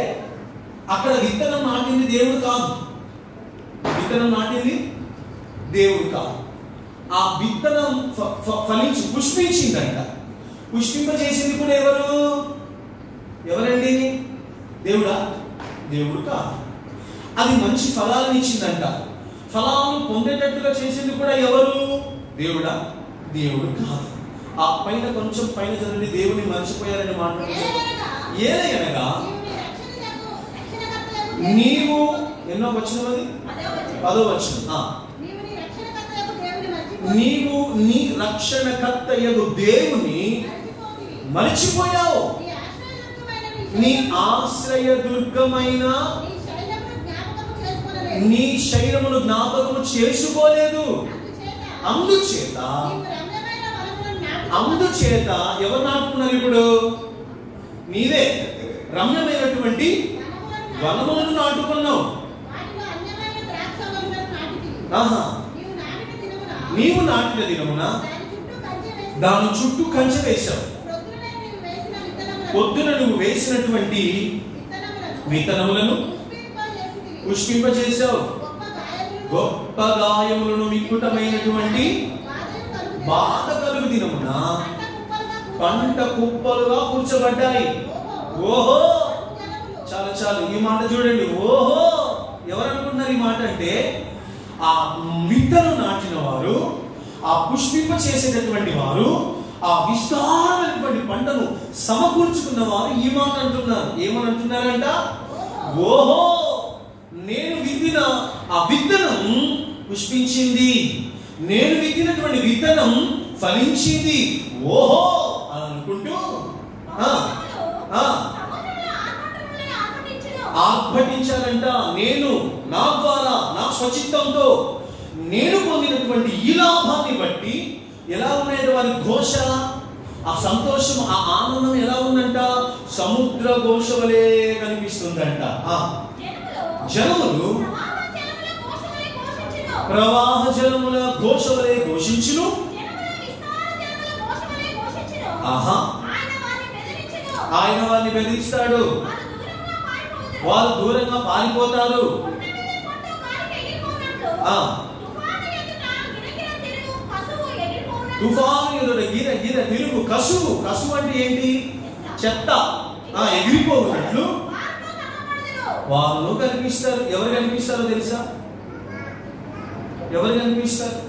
అక్కడ విత్తనం నాటింది దేవుడు కాదు. విత్తనం నాటింది దేవుడు కాదు. ఆ విత్తనం ఫలించి పుష్పించిందంట. పుష్పింపజేసింది కూడా ఎవరండి? దేవుడా? దేవుడు కాదు. అది మంచి ఫలాలను ఇచ్చిందంట. ఫలాలను పొందేటట్టుగా చేసింది కూడా ఎవరు? దేవుడా? దేవుడు కాదు. ఆ పైన కొంచెం పైన చదివి దేవుని మర్చిపోయారని మాట్లాడుతున్నారు. ఏదైనా నీవు ఎన్నో వచనం, అది 10వ వచనం. నీవు నీ రక్షణకర్తయగు దేవుని మర్చిపోయావు. నీ ఆశ్రయదుర్గమైన నీ శైలమును జ్ఞాపకము చేసుకోలేదు. అందుచేత ఎవరు నాటుకున్నారు? ఇప్పుడు నీవే రమ్యమైనటువంటి వనములను నాటుకున్నావు. నీవు నాటిన దినమున దాని చుట్టూ కంచె వేశావు. పొద్దున నువ్వు వేసినటువంటి విత్తనములను పుష్పింపజేశావు. గొప్ప గాయములను మిక్కుటమైనటువంటి బాధ కలుగు దినమున పంట కుప్పలుగా కూర్చోబడ్డాయి. ఓహో, చాలు చాలు, ఈ మాట చూడండి. ఓహో, ఎవరనుకుంటున్నారు ఈ మాట అంటే? ఆ విత్తనం నాటిన వారు, ఆ పుష్పింప చేసేటటువంటి వారు, ఆ విస్తారమైనటువంటి పంటను సమకూర్చుకున్న వారు ఈ మాట అంటున్నారు. ఏమని అంటున్నారంట? ఓహో, నేను విత్తిన ఆ విత్తనం పుష్పించింది, నేను విత్తినటువంటి విత్తనం ఫలించింది, ఓహో అని అనుకుంటూ ఆర్భటించారంట. నేను నా ద్వారా, నా స్వచిత్తంతో నేను పొందినటువంటి ఈ లాభాన్ని బట్టి ఎలా ఉన్నాయంటే వారి ఘోష, ఆ సంతోషం, ఆ ఆనందం ఎలా ఉందంట? సముద్ర ఘోష వలె కనిపిస్తుందంట. జనములు ప్రవాహ జలముల ఘోష వలె ఘోషించును. ఆహా, ఆయన వారిని బెదిరిస్తాడు, వారు దూరంగా పారిపోతారు. తుఫాను ఎదుట గిర గిర తిరుగు కసువు. కసువు అంటే ఏంటి? చెత్త ఎగిరిపోయినట్లు వాళ్ళు కనిపిస్తారు. ఎవరు కనిపిస్తారో తెలుసా? ఎవరు కనిపిస్తారు?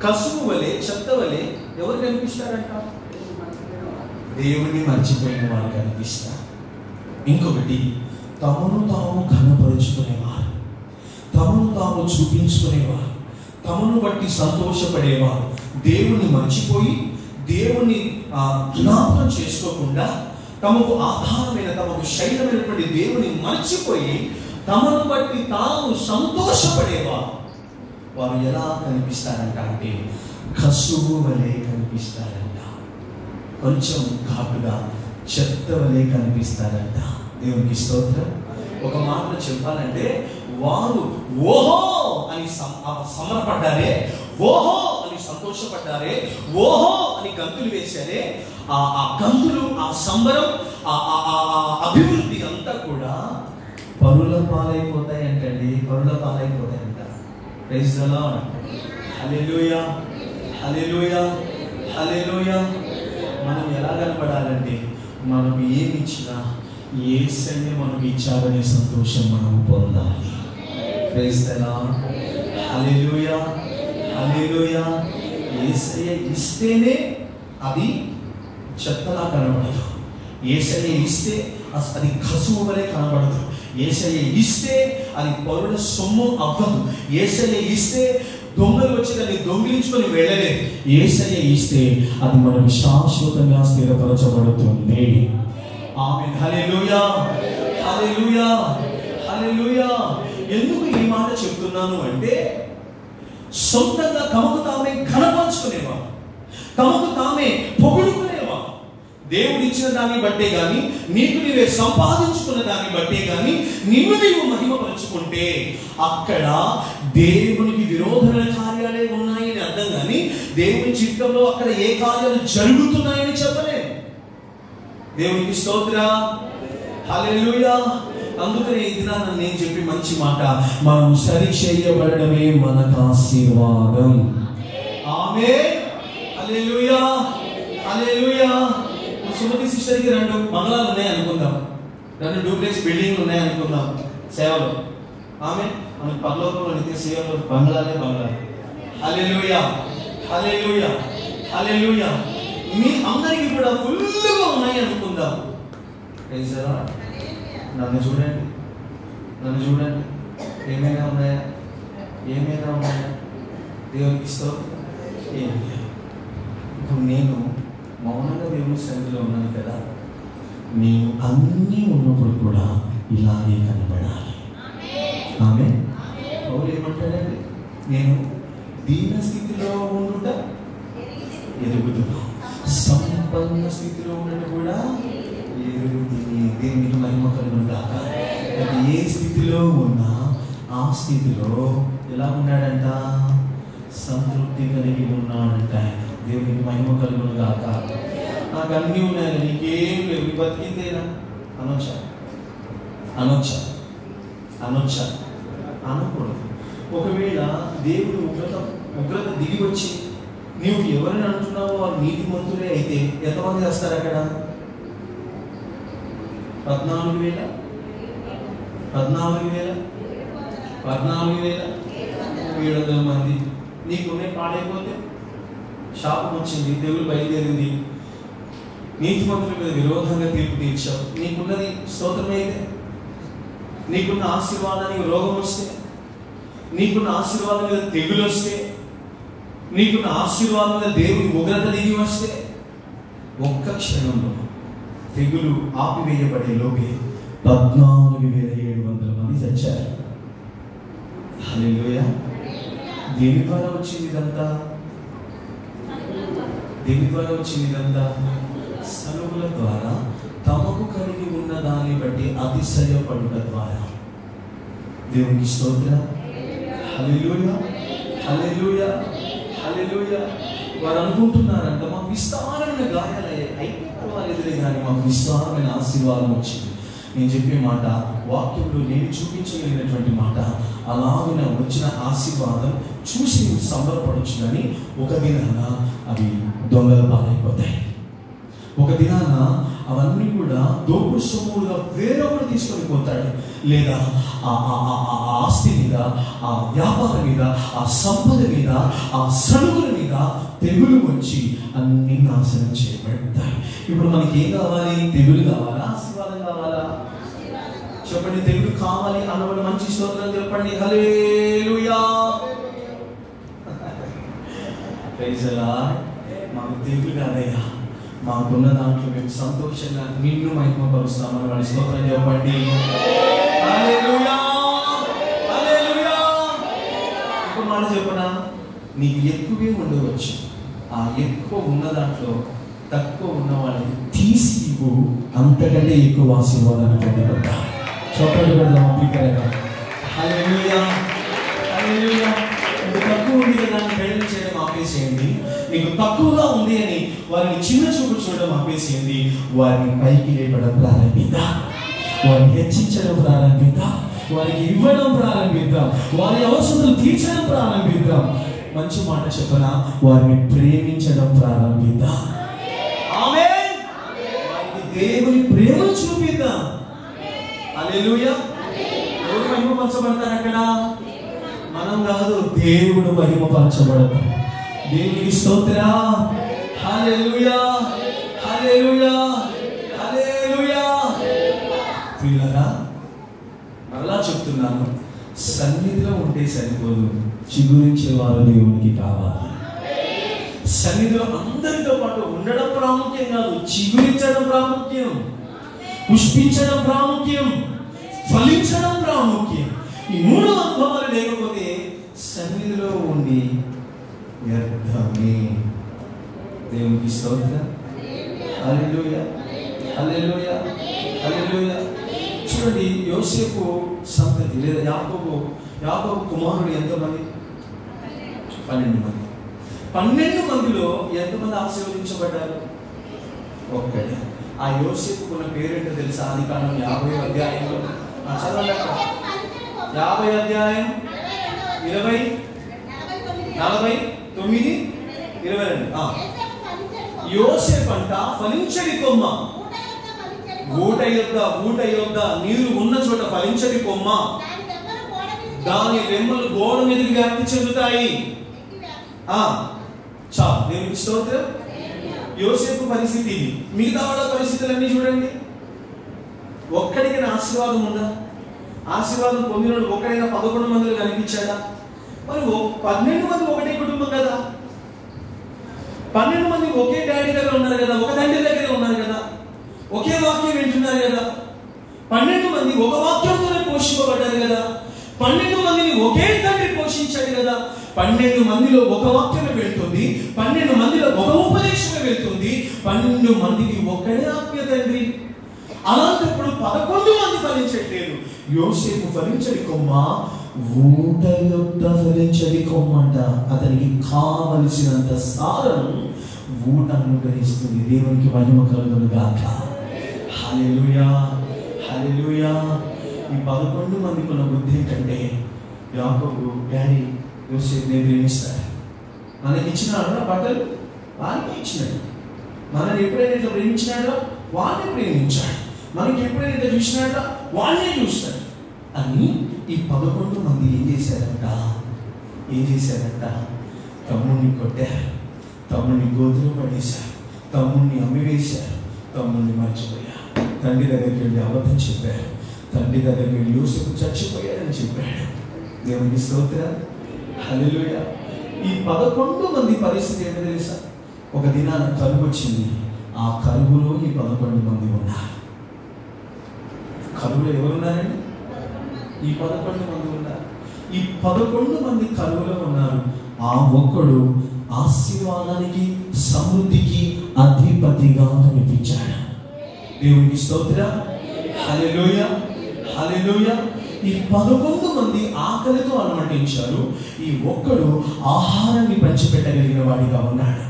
కసువు వలె, చెత్త వలె ఎవరు కనిపిస్తారంట? దేవుని మర్చిపోయిన వారు కనిపిస్తారు. ఇంకొకటి, తమను తాము ఘనపరుచుకునేవారు, తమను తాము చూపించుకునేవారు, తమను బట్టి సంతోషపడేవారు, దేవుణ్ణి మర్చిపోయి దేవుణ్ణి జ్ఞాపకం చేసుకోకుండా తమకు ఆధారమైన, తమకు శైలమైనటువంటి దేవుని మర్చిపోయి తమను బట్టి తాము సంతోషపడేవారు. వారు ఎలా కనిపిస్తారంట అంటే కసువు వలె కనిపిస్తారంట. కొంచెం ఘాటుగా చెత్త వలె కనిపిస్తారంట. దేవునికి స్తోత్రం. ఒక మాటలో చెప్పాలంటే వారు ఓహో అని సంబరపడ్డారే, ఓహో అని సంతోషపడ్డారే, ఓహో అని గంతులు వేశారే. ఆ గంతులు, ఆ సంబరం, ఆ అభివృద్ధి అంతా కూడా పరుల పాలైపోతాయంటండి. పరుల పాలైపోతాయంట. Praise the Lord. Hallelujah, hallelujah, hallelujah. మనం ఎలా కనపడాలంటే మనం ఏమి ఇచ్చినా యేసయ్య మనకు ఇచ్చారనే సంతోషం మనం పొందాలి. Praise the Lord. Hallelujah, hallelujah. యేసయ్య ఇస్తేనే అది చెత్తలా కనబడదు. యేసయ్య ఇస్తే అది కసువు వలె కనబడదు. యేసయ్య ఇస్తే అది పరుల సొమ్ము అవ్వదు. యేసయ్య ఇస్తే దొంగలు వచ్చి దాన్ని దొంగిలించుకొని వెళ్ళలేదు. యేసయ్య ఇస్తే అది మనకు శాశ్వతంగా స్థిరపరచబడుతుంది. ఆమేన్. హల్లెలూయా, హల్లెలూయా, హల్లెలూయా. ఎందుకు ఈ మాట చెప్తున్నాను అంటే సొంతంగా తమకు తామే ఘనపరుచుకునేవారు, తమకు తామే పొగుడుకునేవారు. దేవుడు ఇచ్చిన దాన్ని బట్టే గాని, నీకు నీవే సంపాదించుకున్న దాన్ని బట్టే గాని నిన్ను నీవు మహిమపరుచుకుంటే అక్కడ దేవునికి విరోధమైన కార్యాలే ఉన్నాయని అర్థం. కానీ దేవుని చిత్తంలో అక్కడ ఏ కార్యాలు జరుగుతున్నాయని చెప్పలేదు. దేవునికి స్తోత్రం. హల్లెలూయా. అందుకనే ఈ దినాన నేను చెప్పి మంచి మాట, మనం సరి చేయబడడమే మనకు ఆశీర్వాదం. ఆమేన్. హల్లెలూయా, హల్లెలూయా. సుమతి సిస్టర్కి 2 బంగ్లాలు ఉన్నాయి అనుకుందాం, 2 డూప్లెక్స్ బిల్డింగ్లు ఉన్నాయి అనుకుందాం సేవలో. ఆమె మనకి పరలోకంలో నిత్య సేవలో బంగ్లాలే బంగ్లాలు. హల్లెలూయా, హల్లెలూయా, హల్లెలూయా. మీ అందరికీ కూడా ఫుల్గా ఉన్నాయి అనుకుందాం. Praise the Lord. నన్ను చూడండి, నన్ను చూడండి. ఏమైనా ఉన్నాయా? ఏమైనా ఉన్నాయా? దేవునికి స్తోత్రం. ఏమి లేదు. ఇప్పుడు నేను మౌనంగా దేవుని సన్నిధిలో ఉన్నాను కదా, నేను అన్నీ ఉన్నప్పుడు కూడా ఇలాగే కనబడాలి. ఆమేన్. పౌలు ఏమంటాడండి? నేను దీన స్థితిలో ఉండుట ఎరుగుదును, సంపన్న స్థితిలో ఉండట కూడా ఎరుగుతుంది. దేవునికి మహిమ కలుగును గాక. ఏ స్థితిలో ఉన్నా ఆ స్థితిలో ఎలా ఉన్నాడంట? సంతృప్తి కలిగి ఉన్నాడంట. దేవునికి మహిమ కలుగును గాక. నాకు అన్నీ ఉన్నాయి, నీకేం లేవు, బతికిందేనా అనొచ్చా? అనొచ్చా? అనొచ్చా? అనకూడదు. ఒకవేళ దేవుడు ఉగ్రత దిగి వచ్చి నీవు ఎవరిని అంటున్నావో వారు నీతిమంతులే అయితే ఎంతమంది వస్తారు అక్కడ? 14,700 మంది. నీకునే పాడైపోతే శాపం వచ్చింది, తెగులు బయలుదేరింది, నీతిమంతుల మీద విరోధంగా తీర్పు తీర్చావు. నీకున్నది స్తోత్రమైతే, నీకున్న ఆశీర్వాదానికి రోగం వస్తే, నీకున్న ఆశీర్వాదం మీద తెగులు వస్తే, నీకున్న ఆశీర్వాదం మీద దేవుని ఉగ్రత దిగి వస్తే, ఒక్క క్షణంలో తెగులు ఆపివేయబడే లోపే 14,700 మంది చచ్చారు. హల్లెలూయా. దేని ద్వారా వచ్చింది ఇదంతా? దేని ద్వారా వచ్చింది ఇదంతా? సనుగుల ద్వారా, తమకు కలిగి ఉన్న దాన్ని బట్టి అతిశయపడుట ద్వారా. దేవునికి స్తోత్రం. హల్లెలూయా, హల్లెలూయా, హల్లెలూయా. వారు అనుకుంటున్నారంట, మాకు విస్తారమైన గాయాలయ్యాయి, అయితే పర్వాలేదులే కానీ మాకు విస్తారమైన ఆశీర్వాదం వచ్చింది. నేను చెప్పే మాట వాక్యంలో నేను చూపించగలిగినటువంటి మాట. అలాగే వచ్చిన ఆశీర్వాదం చూసి నువ్వు సంబరపడవచ్చు, కానీ ఒక దినాన అవి దొంగల పాలైపోతాయి. ఒక దినాన అవన్నీ కూడా దోపుడు సొమ్ములుగా వేరొకరు తీసుకొని పోతాడు. లేదా ఆ ఆస్తి మీద, ఆ వ్యాపారం మీద, ఆ సంపద మీద, ఆ సరుకుల మీద తెగులు వచ్చి అన్ని నాశనం చేయబడతాయి. ఇప్పుడు మనకి ఏం కావాలి? తెగులు కావాలా? ఆశీర్వాదం కావాలా? చెప్పండి. తెగులు కావాలి అన్నవాడు మంచి స్తోత్రం చెప్పండి. హల్లెలూయా. Praise the Lord. మాకు తెగులు కాదయ్యా, మాకున్న దాంట్లో మేము సంతోషంగా నిన్ను మహిమపరుస్తామని వాడి స్తోత్రం చెప్పండి. హల్లెలూయా, హల్లెలూయా. ఇంకో మాట చెప్పనా? నీకు ఎక్కువే ఉండవచ్చు, ఆ ఎక్కువ ఉన్న దాంట్లో తక్కువ ఉన్న వాళ్ళని తీసి ఇవ్వు, అంతకంటే ఎక్కువ ఆశీర్వాదాన్ని పొందగలుగుతా. చెప్పండి కదా. హల్లెలూయా, హల్లెలూయా. నీకు తక్కువ ఉంది కదా అని ప్రయత్నం చేయడం ఆపేసేయండి. నీకు తక్కువగా ఉంది అని వారిని చిన్న చూపు చూడడం ఆపేసేయండి. వారిని పైకి లేపడం ప్రారంభిద్దాం, వారిని హెచ్చించడం ప్రారంభిద్దాం, వారికి ఇవ్వడం ప్రారంభిద్దాం, వారి అవసరాలు తీర్చడం ప్రారంభిద్దాం. మంచి మాట చెప్పనా? వారిని ప్రేమించడం ప్రారంభిద్దాం. ఆమేన్. వారికి దేవుని ప్రేమను చూపిద్దాం. హల్లెలూయా. ఎవరు మహిమపరచబడతారు అక్కడ? మనం కాదు, దేవుడు మహిమపరచబడతాడు. దేవునికి స్తోత్రం. హల్లెలూయా, హల్లెలూయా, హల్లెలూయా. ప్రియులారా, మరలా చెప్తున్నాను, సన్నిధిలో ఉంటే సరిపోదు, చిగురించేవారు దేవునికి కావాలి. సన్నిధిలో అందరితో పాటు ఉండడం ప్రాముఖ్యం కాదు, చిగురించడం ప్రాముఖ్యం, పుష్పించడం ప్రాముఖ్యం, ఫలించడం ప్రాముఖ్యం. ఈ 3 అనుభవాలు లేకపోతే సన్నిధిలో ఉండి వ్యర్థమే. దేవునికి స్తోత్రం. హల్లెలూయా, హల్లెలూయా, హల్లెలూయా. చూడండి, యోసేపు సంతతి లేదా యాకోబు కుమారుడు ఎంతమంది? 12 మంది. 12 మందిలో ఎంతమంది ఆశీర్వదించబడ్డారు? ఒక్కడే. ఆ యోసేపుకున్న పేరేంటో తెలుసా? ఆదికాండం 50వ అధ్యాయంలో చదవండి. 50వ అధ్యాయం 20, 49, 22. యోసేపు అంట ఫలించడి కొమ్మ, ఊట యొద్ద నీరు ఉన్న చోట ఫలించడి కొమ్మ, దాని రెమ్మలు గోడ మీదకి వ్యాప్తి చెందుతాయి. చాలు. దేవునికి స్తోత్రం. యోసేపు పరిస్థితి ఇది. మిగతా వాళ్ళ పరిస్థితులన్నీ చూడండి. ఒక్కడికి ఆశీర్వాదం ఉందా? ఆశీర్వాదం పొందినోడు ఒక్కడైనా 11 మందిలో కనిపించాడా? మరి 12 మంది ఒకటే కుటుంబం కదా, 12 మంది ఒకే డాడీ దగ్గర ఉన్నారు కదా, ఒక తండ్రి దగ్గర ఉన్నారు కదా, ఒకే వాక్యం వింటున్నారు కదా, 12 మంది ఒక వాక్యంతోనే పోషింపబడ్డారు కదా, 12 మందిని ఒకే తండ్రి పోషించాడు కదా, 12 మందిలో ఒక వాక్యమే వెళ్తుంది, 12 మందిలో ఒక ఉపదేశమే వెళ్తుంది, 12 మందికి ఒక్కడే ఆత్మీయ తండ్రి. అలాంటప్పుడు 11 మంది ఫలించట్లేదు. యోసేపు ఫలించడి కొమ్మ, ఊట యొద్ద ఫలించడి కొమ్మ అంట. అతనికి కావలసినంత సారం ఊట అనుగ్రహిస్తుంది. దేవునికి మహిమ కలుగును గాక. హల్లెలూయా, హల్లెలూయా. ఈ 11 మందికి ఉన్న బుద్ధి ఏంటంటే, యాకోబు డాడీ యోసేపుని ప్రేమిస్తాడు. మనకి ఇచ్చినాడు బట్టలు, వారికి ఇచ్చినాడు. మనల్ని ఎప్పుడైనా ఇట్లా ప్రేమించినాడో వాడిని ప్రేమించాడు. మనకి ఎప్పుడైనా ఇట్లా చూసినాడో వాడినే చూస్తాడు అని ఈ 11 మంది ఏం చేశారంట? తమ్ముడిని కొట్టారు, తమ్ముడిని గోతులు పడేశారు, తమ్ముడిని అమ్మివేశారు, తమ్ముడిని మర్చిపోయారు. తండ్రి దగ్గరికి వెళ్ళి అబద్ధం చెప్పారు. తండ్రి దగ్గరికి వెళ్ళి యోసేపు చచ్చిపోయాడని చెప్పాడు. దేవునికి స్తోత్రం, హల్లెలూయా. ఈ 11 మంది పరిస్థితి ఏంటో తెలుసా? ఒక దినాన కరువు వచ్చింది. ఆ కరువులో ఈ 11 మంది ఉన్నారు. కరువులో ఎవరున్నారండి? ఈ 11 మంది ఉన్నారు. ఈ 11 మంది కరువులో ఉన్నారు. ఆ ఒక్కడు ఆశీర్వాదానికి, సమృద్ధికి అధిపతిగా కనిపించాడు. దేవునికి స్తోత్రం, హల్లెలూయా, హల్లెలూయా. ఈ 11 మంది ఆకలితో అలమటించారు. ఈ ఒక్కడు ఆహారాన్ని పంచిపెట్టగలిగిన వాడిగా ఉన్నాడు.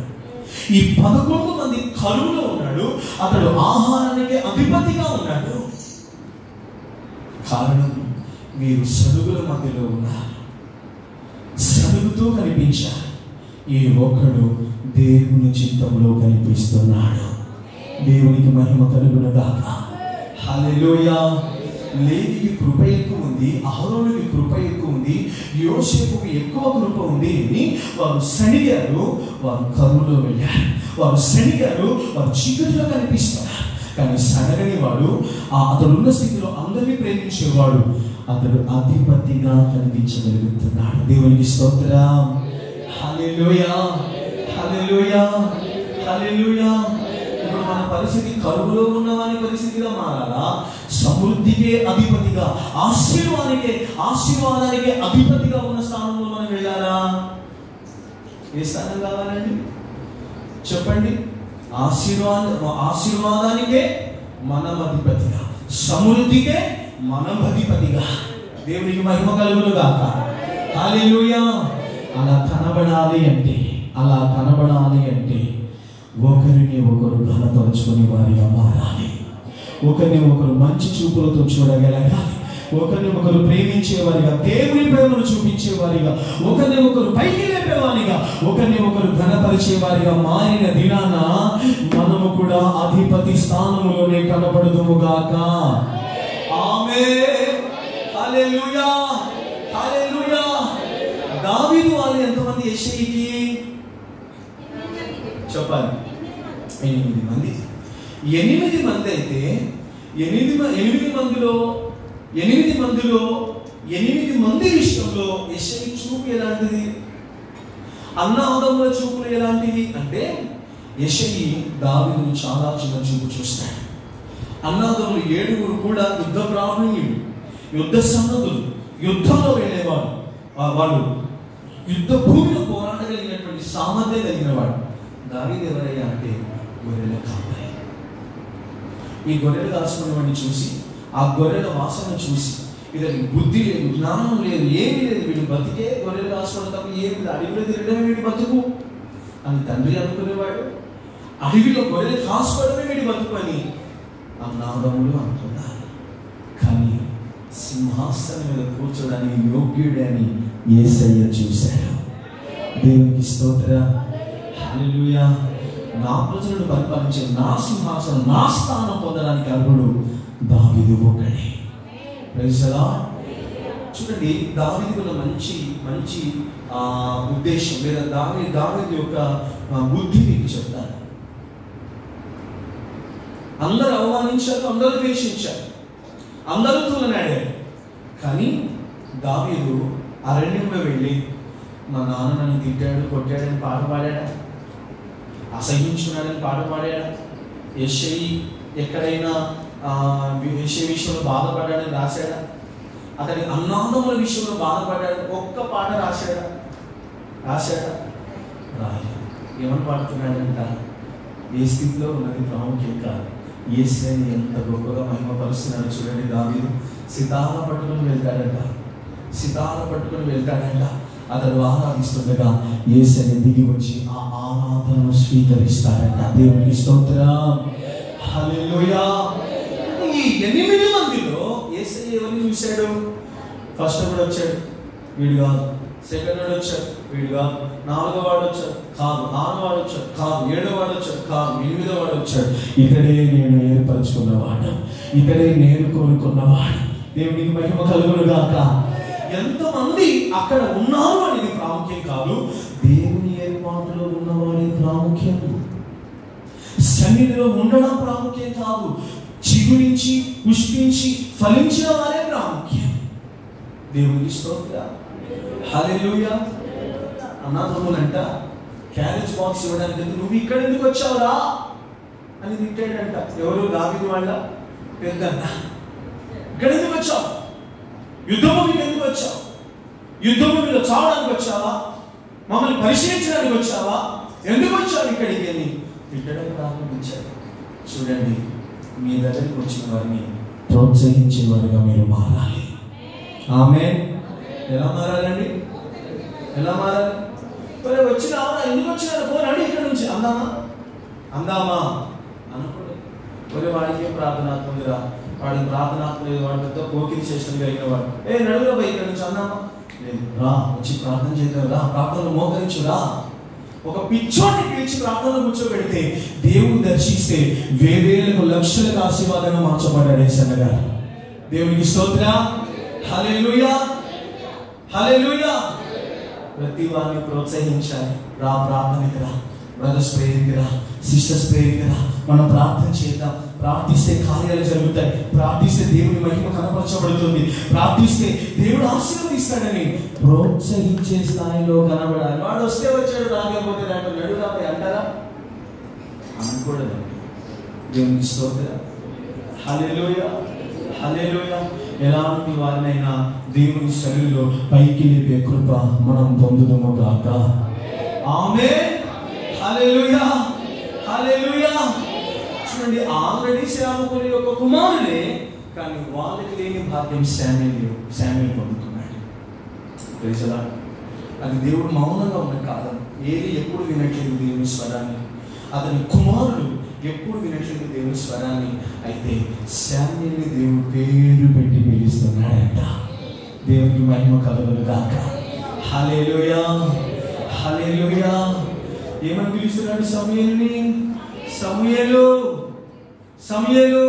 ఈ 11 మంది కరువులో ఉన్నాడు. అతడు ఆహారానికి అధిపతిగా ఉన్నాడు. కారణం, మీరు సడుగుల మధ్యలో ఉన్నారు, సడుగుతో కనిపించారు. ఈ ఒక్కడు దేవుని చిత్తంలో కనిపిస్తున్నాడు. దేవునికి మహిమ కలుగునుగాక, హల్లెలూయా. లేవికి కృప ఎక్కువ ఉంది, అహరోనుకి కృప ఎక్కువ ఉంది, యోసేపుకి ఎక్కువ కృప ఉంది అని వారు సణిగారు. వారు కరువులో వెళ్ళారు. వారు సణిగారు. వారు చీకటిలో కనిపిస్తున్నారు. కానీ సనగని వాడు, అతడు ఉన్న స్థితిలో అందరినీ ప్రేమించేవాడు, అతడు అధిపతిగా కనిపించగలుగుతున్నాడు. దేవునికి స్తోత్రం, హల్లెలూయా, హల్లెలూయా, హల్లెలూయా. ఇప్పుడు మన పరిస్థితి కరువులో ఉన్న వారి పరిస్థితిగా మారాలా? సమృద్ధికే అధిపతిగా, ఆశీర్వాదానికే అధిపతిగా ఉన్న స్థానంలో మనం వెళ్ళారా? ఏ స్థానం కావాలండి చెప్పండి? ఆశీర్వాదానికే మనం అధిపతిగా, సమృద్ధికే మనం అధిపతిగా. దేవునికి మహిమ కలుగునుగాక, హల్లెలూయా. అలా కనబడాలి అంటే ఒకరిని ఒకరు ఘనపరుచుకునే వారిగా మారాలి. ఒకరిని ఒకరు మంచి చూపులతో చూడగలగాలి. ఒకరిని ఒకరు ప్రేమించేవారిగా, దేవుని ప్రేమను చూపించేవారిగా, ఒకరిని ఒకరు పైకి లేపేవారిగా, ఒకరిని ఒకరు ఘనపరిచేవారిగా మారిన దినాన మనము కూడా అధిపతి స్థానములోనే కనబడుదుముగాక. ఆమేన్, హల్లెలూయా, హల్లెలూయా. దావీదు వాళ్ళు ఎంతమంది? యెషయికి చెప్పాలి 8 మంది. 8 మంది అయితే 8 మంది విషయంలో యెషయి చూపు ఎలాంటిది? అన్నదమ్ముల చూపులు ఎలాంటివి అంటే, యెషయి దావీదును చాలా చిన్న చూపు చూస్తాడు. అన్నదమ్ములు 7 కూడా యుద్ధ ప్రావీణ్యులు, యుద్ధ సన్నద్ధులు, యుద్ధంలో వెళ్ళేవాడు. వాళ్ళు యుద్ధ భూమిలో పోరాడగలిగినటువంటి సామర్థ్యం కలిగిన వాడు. దావీదు ఎవరయ్యా అంటే గొర్రెల కాపరి. ఈ గొర్రెలు కాసుకునేవాడిని చూసి, ఆ గొర్రెల వాసన చూసి, వీళ్ళకి బుద్ధి లేదు, జ్ఞానం లేదు, ఏమీ లేదు, వీడు బతికే గొర్రెలు కాసుకోవడం తప్ప ఏమి లేదు, అడవిలో తిరగడమే వీడి బతుకు అని తండ్రి అనుకునేవాడు. అడవిలో గొర్రెలు కాసుకోవడమే వీడి బతుకు అని అన్నదమ్ములు అనుకున్నారు. కానీ సింహాసనం మీద కూర్చోడానికి యోగ్యుడని యేసయ్య చూశాడు. దేవునికి స్తోత్రం, హల్లెలూయా. నా ప్రజలను పరిపాలించే నా సింహాసనం, నా స్థానం పొందడానికి అర్హుడు దావీదు ఒకడే. Praise the Lord. చూడండి, దావీదుకున్న మంచి ఉద్దేశం లేదా దావీదు యొక్క బుద్ధి మీకు చెప్తాను. అందరూ అవమానించారు, అందరూ ద్వేషించారు, అందరూ తూలనాడారు. కానీ దావీదు అరణ్యంలో వెళ్ళి, మా నాన్న నన్ను తిట్టాడు, కొట్టాడని పాట పాడాడా? అసహించుకున్నాడని పాట పాడాడా? యెషయి ఎక్కడైనా యెషయి విషయంలో బాధపడ్డాడని రాశాడా? అతని అన్నదమ్ముల విషయంలో బాధపడ్డాడు ఒక్క పాట రాశాడా? రాయలేదు. ఏమని పాడుతున్నాడంట? ఏ స్థితిలో ఉన్నది ప్రాముఖ్యం కాదు, యేసయ్యని ఎంత గొప్పగా మహిమపరుస్తున్నాడు చూడండి. దావీదు సితార పట్టుకుని వెళ్తాడంట. అతడు ఆరాధిస్తుండగా యేసయ్య దిగి వచ్చి ఆ ఆరాధనను స్వీకరిస్తాడంట. దేవునికి స్తోత్రం, హల్లెలూయా. ఈ 8 మందిలో యేసయ్య ఎవరిని చూశాడు? ఫస్ట్ వాడు వచ్చాడు, వీడు కాదు. సెకండ్ వాడు వచ్చాడు, వీడు కాదు. 4వ వాడు వచ్చాడు, కాదు. 6వ వాడు వచ్చాడు, కాదు. 7వ వాడు వచ్చాడు, కాదు. 8వ వాడు వచ్చాడు. ఇతడే నేను ఏర్పరచుకున్నవాడు, ఇతడే నేను కోరుకున్నవాడు. దేవునికి మహిమ కలుగునుగాక. ఎంతమంది అక్కడ ఉన్నారు అనేది ప్రాముఖ్యం కాదు, దేవుని ఏర్పాటులో ఉన్నవాడే ప్రాముఖ్యం. సన్నిధిలో ఉండడం ప్రాముఖ్యం కాదు, చిగురించి పుష్పించి ఫలించిన వారే ప్రాముఖ్యం. దేవునికి స్తోత్రం. హల్లెలూయా. అన్నదమ్ములంట క్యారేజ్ బాక్స్ ఇవ్వడానికి నువ్వు ఇక్కడ ఎందుకు వచ్చావురా అని తిట్టాడంట. ఎవరు? దావీదు వాళ్ళ పెద్దన్న. ఇక్కడ ఎందుకు వచ్చావు? యుద్ధము మీద ఎందుకు వచ్చావు? యుద్ధము మీద చావడానికి వచ్చావా? మమ్మల్ని పరిశీలించడానికి వచ్చావా? ఎందుకు వచ్చావు ఇక్కడికి అని తిట్టడం ప్రారంభించాడు. చూడండి, మీ దగ్గరికి వచ్చిన వారిని ప్రోత్సహించే వారిగా మీరు మారాలి. ఆమేన్. ఎలా మారాలండి? ఎలా మారాలి? మరి వచ్చినావా? ఎందుకు వచ్చినారు? పోరాడి ఇక్కడ నుంచి అందామా అనుకోండి. మరి వాడికి ఏం ప్రార్థనాత్మరా, వాడికి ప్రార్థనాత్మ లేదు, వాడి పెద్ద కోకిలి చేసినగా అయిన వాడు నడుగురా పోయి ఇక్కడ నుంచి అందామా? లేదు, రా వచ్చి ప్రార్థన చేద్దాం, రా ప్రార్థనలు మోకరించురా. ఒక పిచ్చోడిని పిలిచి ప్రార్థనలు కూర్చోబెడితే దేవుడు దర్శిస్తే వేవేలకు లక్షలకు ఆశీర్వాదంగా మార్చబడ్డాడు యేసయ్య గారు. దేవునికి స్తోత్రం. హల్లెలూయా, హల్లెలూయా. ప్రతి వారిని ప్రోత్సహించాలి. రా ప్రార్థనకి రా, బ్రదర్స్ ప్రేయర్కి రా, సిస్టర్స్ ప్రేయర్కి రా. మనం ప్రార్థన చేద్దాం. ప్రార్థిస్తే కార్యాలు జరుగుతాయి. ప్రార్థిస్తే దేవుని మహిమ కనపరచబడుతుంది. ప్రార్థిస్తే దేవుడు ఆశీర్వదిస్తాడని ప్రోత్సహించే స్థాయిలో కనబడాలి. వాడు వస్తే వచ్చాడు, రాకపోతే నడురాపై అంటారా? అనకూడదండి. దేవునికి స్తోత్రం. హల్లెలూయా, హల్లెలూయా. ఎలాంటి వారినైనా దేవుని శరీరంలో పైకి లేపే కృప మనం పొందుదాము గాక. ఆమేన్. హల్లెలూయా, హల్లెలూయా. చూడండి, ఆల్రెడీ సేవకుని యొక్క కుమారులే, కానీ వాళ్ళకి లేని భాగ్యం శామ్యూయల్ పొందుకున్నాడు. అది దేవుడు మౌనంగా ఉన్న కాలం. ఏలి ఎప్పుడు వినట్లేదు దేవుని స్వరాన్ని, అతని కుమారుడు ఎప్పుడు వినట్లేదు దేవుని స్వరాన్ని. అయితే శామ్యూయల్ని దేవుడు పేరు పెట్టి పిలుస్తున్నాడంట. దేవునికి మహిమ కలుగును గాక. హల్లెలూయా, హల్లెలూయా. ఏమని పిలుస్తున్నాడు సమూయేలుని? సమూయేలు, సమూయేలు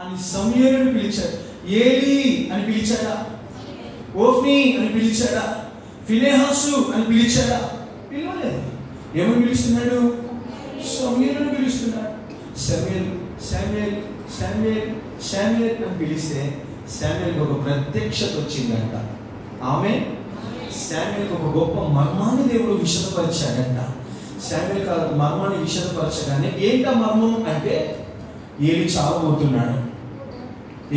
అని సమూయేలుని పిలిచాడు. ఏలి అని పిలిచాడా? ఓఫ్ని అని పిలిచాడా? ఫినెహాసు అని పిలిచాడా? పిలవలేదు. ఏమని పిలుస్తున్నాడు? సమూయేలుని పిలుస్తున్నాడు. శామ్యూయేల్, శామ్యూయేల్, శామ్యూయేల్, శామ్యూయేల్ అని పిలిస్తే శామ్యూయేల్కి ఒక ప్రత్యక్షత వచ్చిందంట. ఆమె శామ్యూయేల్కి ఒక గొప్ప మర్మాన్ని దేవుడు విషదపరిచాడంట. శామ్యూయేల్ కాదు, మర్మాన్ని విషదపరచగానే ఏంట మర్మం అంటే ఏలి చావబోతున్నాడు.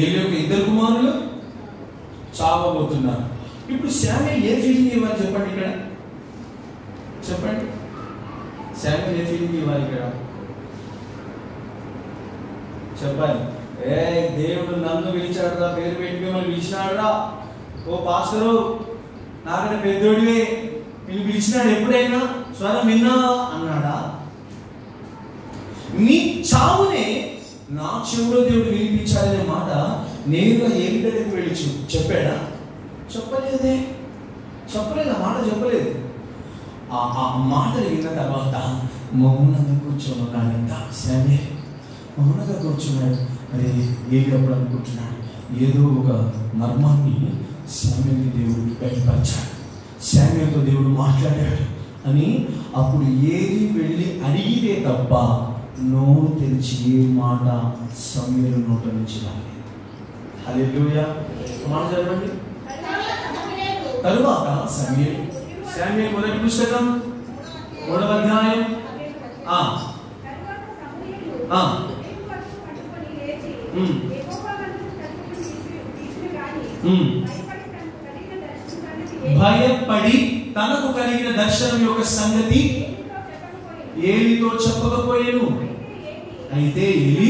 ఏలి యొక్క ఇద్దరు కుమారులు చావబోతున్నారు. ఇప్పుడు శామ్యూయేల్ ఏ ఫీలింగ్ ఇవ్వాలి చెప్పండి? ఇక్కడ చెప్పండి, శామ్యూయేల్ ఏ ఫీలింగ్ ఇవ్వాలి ఇక్కడ చెప్పాలి? దేవుడు నన్ను పిలిచాడురా, పేరు పెట్టి మిమ్మల్ని పిలిచినాడురా. ఓ పాస్టరు, నాకన్నా పెద్దోడివే, నేను పిలిచినాడు, ఎప్పుడైనా స్వరం విన్నావా అన్నాడా? నీ చావునే నా చెవులో దేవుడు వినిపించాడనే మాట నేరుగా ఏమి దగ్గరికి వెళ్ళి చెప్పాడా? చెప్పలేదే, చెప్పలేదు. ఆ మాట చెప్పలేదు. ఆ మాటలు విన్న తర్వాత మౌనంగా కూర్చోమన్నాడంట శామ్యూయేల్. మౌనంగా కూర్చున్నాడు. మరి ఏలి అప్పుడు అనుకుంటున్నాడు, ఏదో ఒక మర్మాన్ని శామ్యూయేల్ని దేవుడు బయటపరిచాడు, శామ్యూయేల్తో దేవుడు మాట్లాడాడు అని. అప్పుడు ఏలి వెళ్ళి అడిగితే తప్ప నోరు తెరిచి ఏ మాట సమూయేలు నోట నుంచి రాలేదు. హల్లెలూయా. మాట చదవండి. తరువాత శామ్యూయేలు మొదటి పుస్తకం 3వ అధ్యాయం. భయపడి తనకు కలిగిన దర్శనం యొక్క సంగతి ఏలితో చెప్పకపోయాను. అయితే ఏలి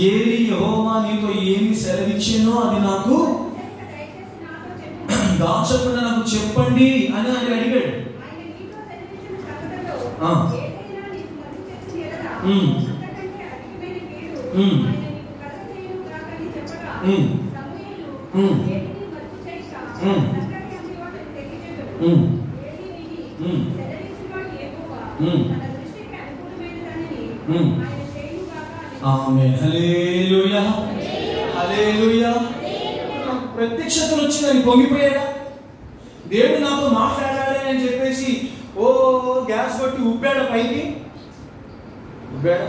ఏలి యెహోవా నీతో ఏమి సెలవిచ్చానో అది నాకు దాచకుండా నాకు చెప్పండి అని ఆయన అడిగాడు. ఆమేన్. హల్లెలూయా, హల్లెలూయా. ప్రత్యక్షతలు వచ్చిందని పొంగిపోయాడా? దేవుడు నాతో మాట్లాడాలి అని చెప్పేసి ఓ గ్యాస్ బట్టి ఉబ్బాడా పైకి? ఉబ్బాడా?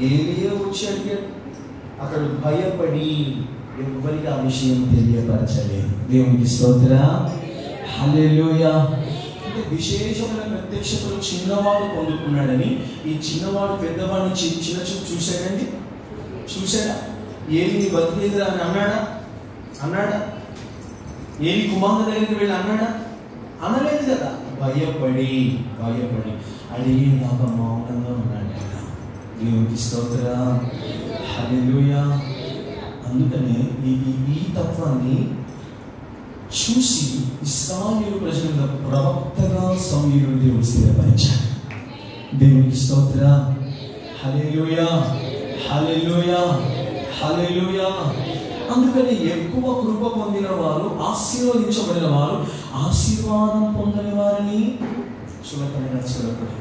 ఏలియా వచ్చి అడిగాడు. అక్కడ భయపడి ఎవరికి ఆ విషయం తెలియపరచలేదు. దేవునికి స్తోత్రం. హల్లెలూయా. అంటే విశేషమైన ప్రత్యక్షతలు చిన్నవాడు పొందుకున్నాడని ఈ చిన్నవాడు పెద్దవాడిని చిన్న చూపు చూశాడండి. చూశాడా? ఏలి బతికేదిరా అని అన్నాడా? ఏలి కుమార్తె దగ్గరికి వెళ్ళి అన్నాడా? అనలేదు కదా. భయపడి అడిగి నాకు మౌనంగా ఉన్నాడు. దేవునికి స్తోత్రం. హల్లెలూయా. అందుకనే ఈ తత్వాన్ని చూసి ఇశ్రాయేలు ప్రజల ప్రవక్తగా సమూయేలు దేవుడు స్థిరపరిచాడు. దేవునికి స్తోత్రం. హల్లెలూయా, హల్లెలూయా, హల్లెలూయా. అందుకని ఎక్కువ కృప పొందిన వారు, ఆశీర్వదించబడిన వారు ఆశీర్వాదం పొందని వారిని చూడకూడదు.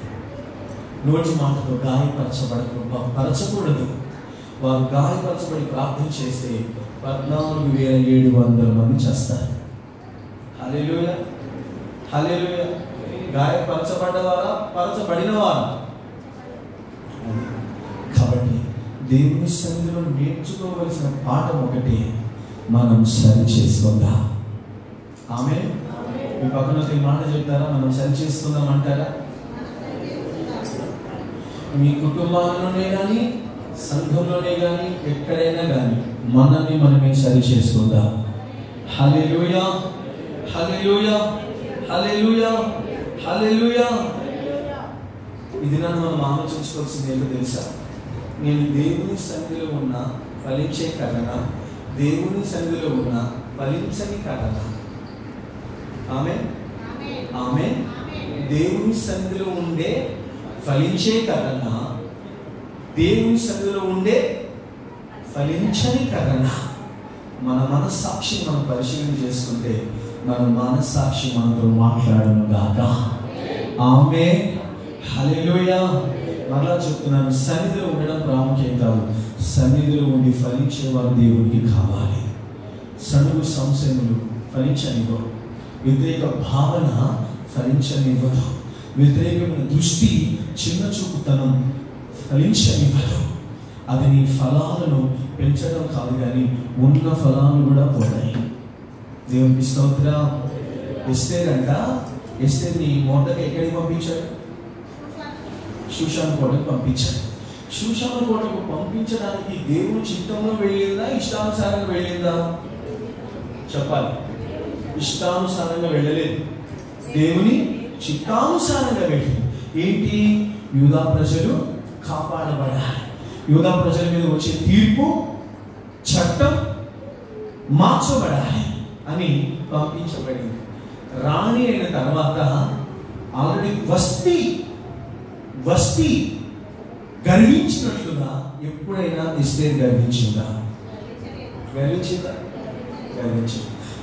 నోటి మాటతో గాయపరచకూడదు. వారు గాయపరచబడి ప్రార్థన చేస్తే 14,700 మంది చేస్తారు. హల్లెలూయా, హల్లెలూయా. గాయపరచబడ్డవారా, పరచబడినవారా? కాబట్టి దేవుని సన్నిధిలో నేర్చుకోవలసిన పాఠం ఒకటి, మనం సరి చేసుకుందాం. ఆమేన్. మీ పక్కన ఈ మాట చెప్తారా? మనం సరి చేసుకుందాం అంటారా? మీ కుటుంబాల్లోనే కానీ, సంఘంలోనే కానీ, ఎక్కడైనా కానీ మనల్ని మనమే సరి చేసుకుందాం. హల్లెలూయా, హల్లెలూయా, హల్లెలూయా, హల్లెలూయా. ఇది నన్ను మనం ఆలోచించుకోవాల్సింది ఏంటో తెలుసా? నేను దేవుని సన్నిధిలో ఉన్న ఫలించే కథనా, దేవుని సన్నిధిలో ఉన్న ఫలించని కథనా? ఆమేన్, ఆమేన్. దేవుని సన్నిధిలో ఉండే ఫలించే కథనా, దేవుని సన్నిధిలో ఉండే ఫలించని కథనా? మన మనస్సాక్షి మనం పరిశీలన చేసుకుంటే మన మనస్సాక్షి మనతో మాట్లాడను గాక. ఆమేన్, హల్లెలూయా. మరలా చెప్తున్నాను, సన్నిధిలో ఉండడం ప్రాముఖ్యం కాదు, సన్నిధిలో ఉండి ఫలించేవారు దేవునికి కావాలి. సనుగు సంశయములు ఫలించనివ్వరు, వ్యతిరేక భావన ఫలించనివ్వదు, వ్యతిరేకమైన దృష్టి, చిన్న చూపుతనం ఫలించనివ్వదు. అది నీ ఫలాలను పెంచడం కాదు, కానీ ఉన్న ఫలాలు కూడా పోతాయి. దేవునికి స్తోత్రం. ఎస్తేర్ని మొదట ఎక్కడికి పంపించాడు? షూషాను కోటకు పంపించాడు. షూషాను కోటకు పంపించడానికి దేవుని చిత్తంలో వెళ్ళిందా, ఇష్టానుసారంగా వెళ్ళిందా? చెప్పాలి. ఇష్టానుసారంగా వెళ్ళలేదు, దేవుని చిత్తానుసారంగా వెళ్ళింది. ఏంటి? యూదా ప్రజలు కాపాడబడాలి, యూదా ప్రజల మీద వచ్చే తీర్పు, చట్టం మార్చబడాలి అని పంపించబడింది. రాణి అయిన తర్వాత ఆల్రెడీ వస్తీ గర్వించినట్లుగా ఎప్పుడైనా ఎస్తేర్ గర్వించిందా? గర్వించింది.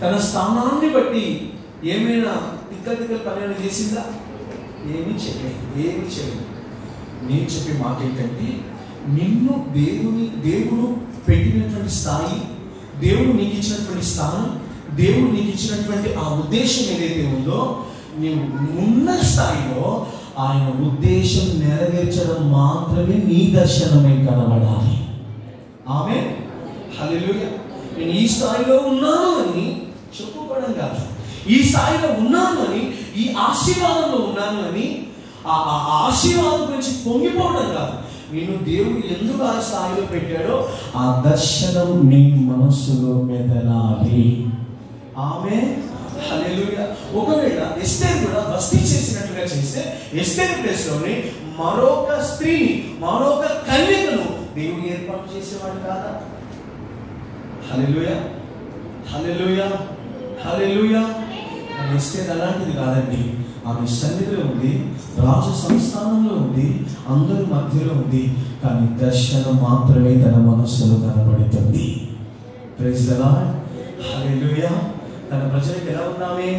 తన స్థానాన్ని బట్టి ఏమైనా తిక్కలు పనులు చేసిందా? ఏమీ చేయలేదు. నేను చెప్పే మాట ఏంటంటే, నిన్ను దేవుడు పెట్టినటువంటి స్థాయి, దేవుడు నీకు ఇచ్చినటువంటి స్థానం, దేవుడు నీకు ఇచ్చినటువంటి ఆ ఉద్దేశం ఏదైతే ఉందో, నీవు ఉన్న స్థాయిలో ఆయన ఉద్దేశం నెరవేర్చడం మాత్రమే నీ దర్శనమై కనబడాలి. ఆమేన్, హల్లెలూయా. నేను ఈ స్థాయిలో ఉన్నాను అని చెప్పుకోవడం కాదు, ఈ స్థాయిలో ఉన్నాను అని, ఈ ఆశీర్వాదంలో ఉన్నాను అని ఆ ఆశీర్వాదం గురించి పొంగిపోవడం కాదు. నేను దేవుడు ఎందుకు ఆ స్థాయిలో పెట్టాడో ఆ దర్శనం నీ మనస్సులో మెదలాలి. ఆమేన్, హల్లెలూయా. ఒకవేళ ఎస్తేర్ కూడా వస్తీ చేసినట్లుగా చేస్తే, ఎస్తేర్ ప్లేస్ లోని మరొక స్త్రీని, మరొక కన్యకను దేవుడు ఏర్పాటు చేసేవాడు కాదా? హల్లెలూయా, హల్లెలూయా, హల్లెలూయా. ఎస్తేర్ అలాంటిది కాదండి. ఆమె సన్నిధిలో ఉంది, రాజు సంస్థానంలో ఉంది, అందరి మధ్యలో ఉంది, కానీ దర్శనం మాత్రమే తన మనస్సులో కనబడుతుంది. ప్రైజ్ ది లార్డ్, హల్లెలూయా. తన ప్రజలకు ఎలా ఉన్నామే?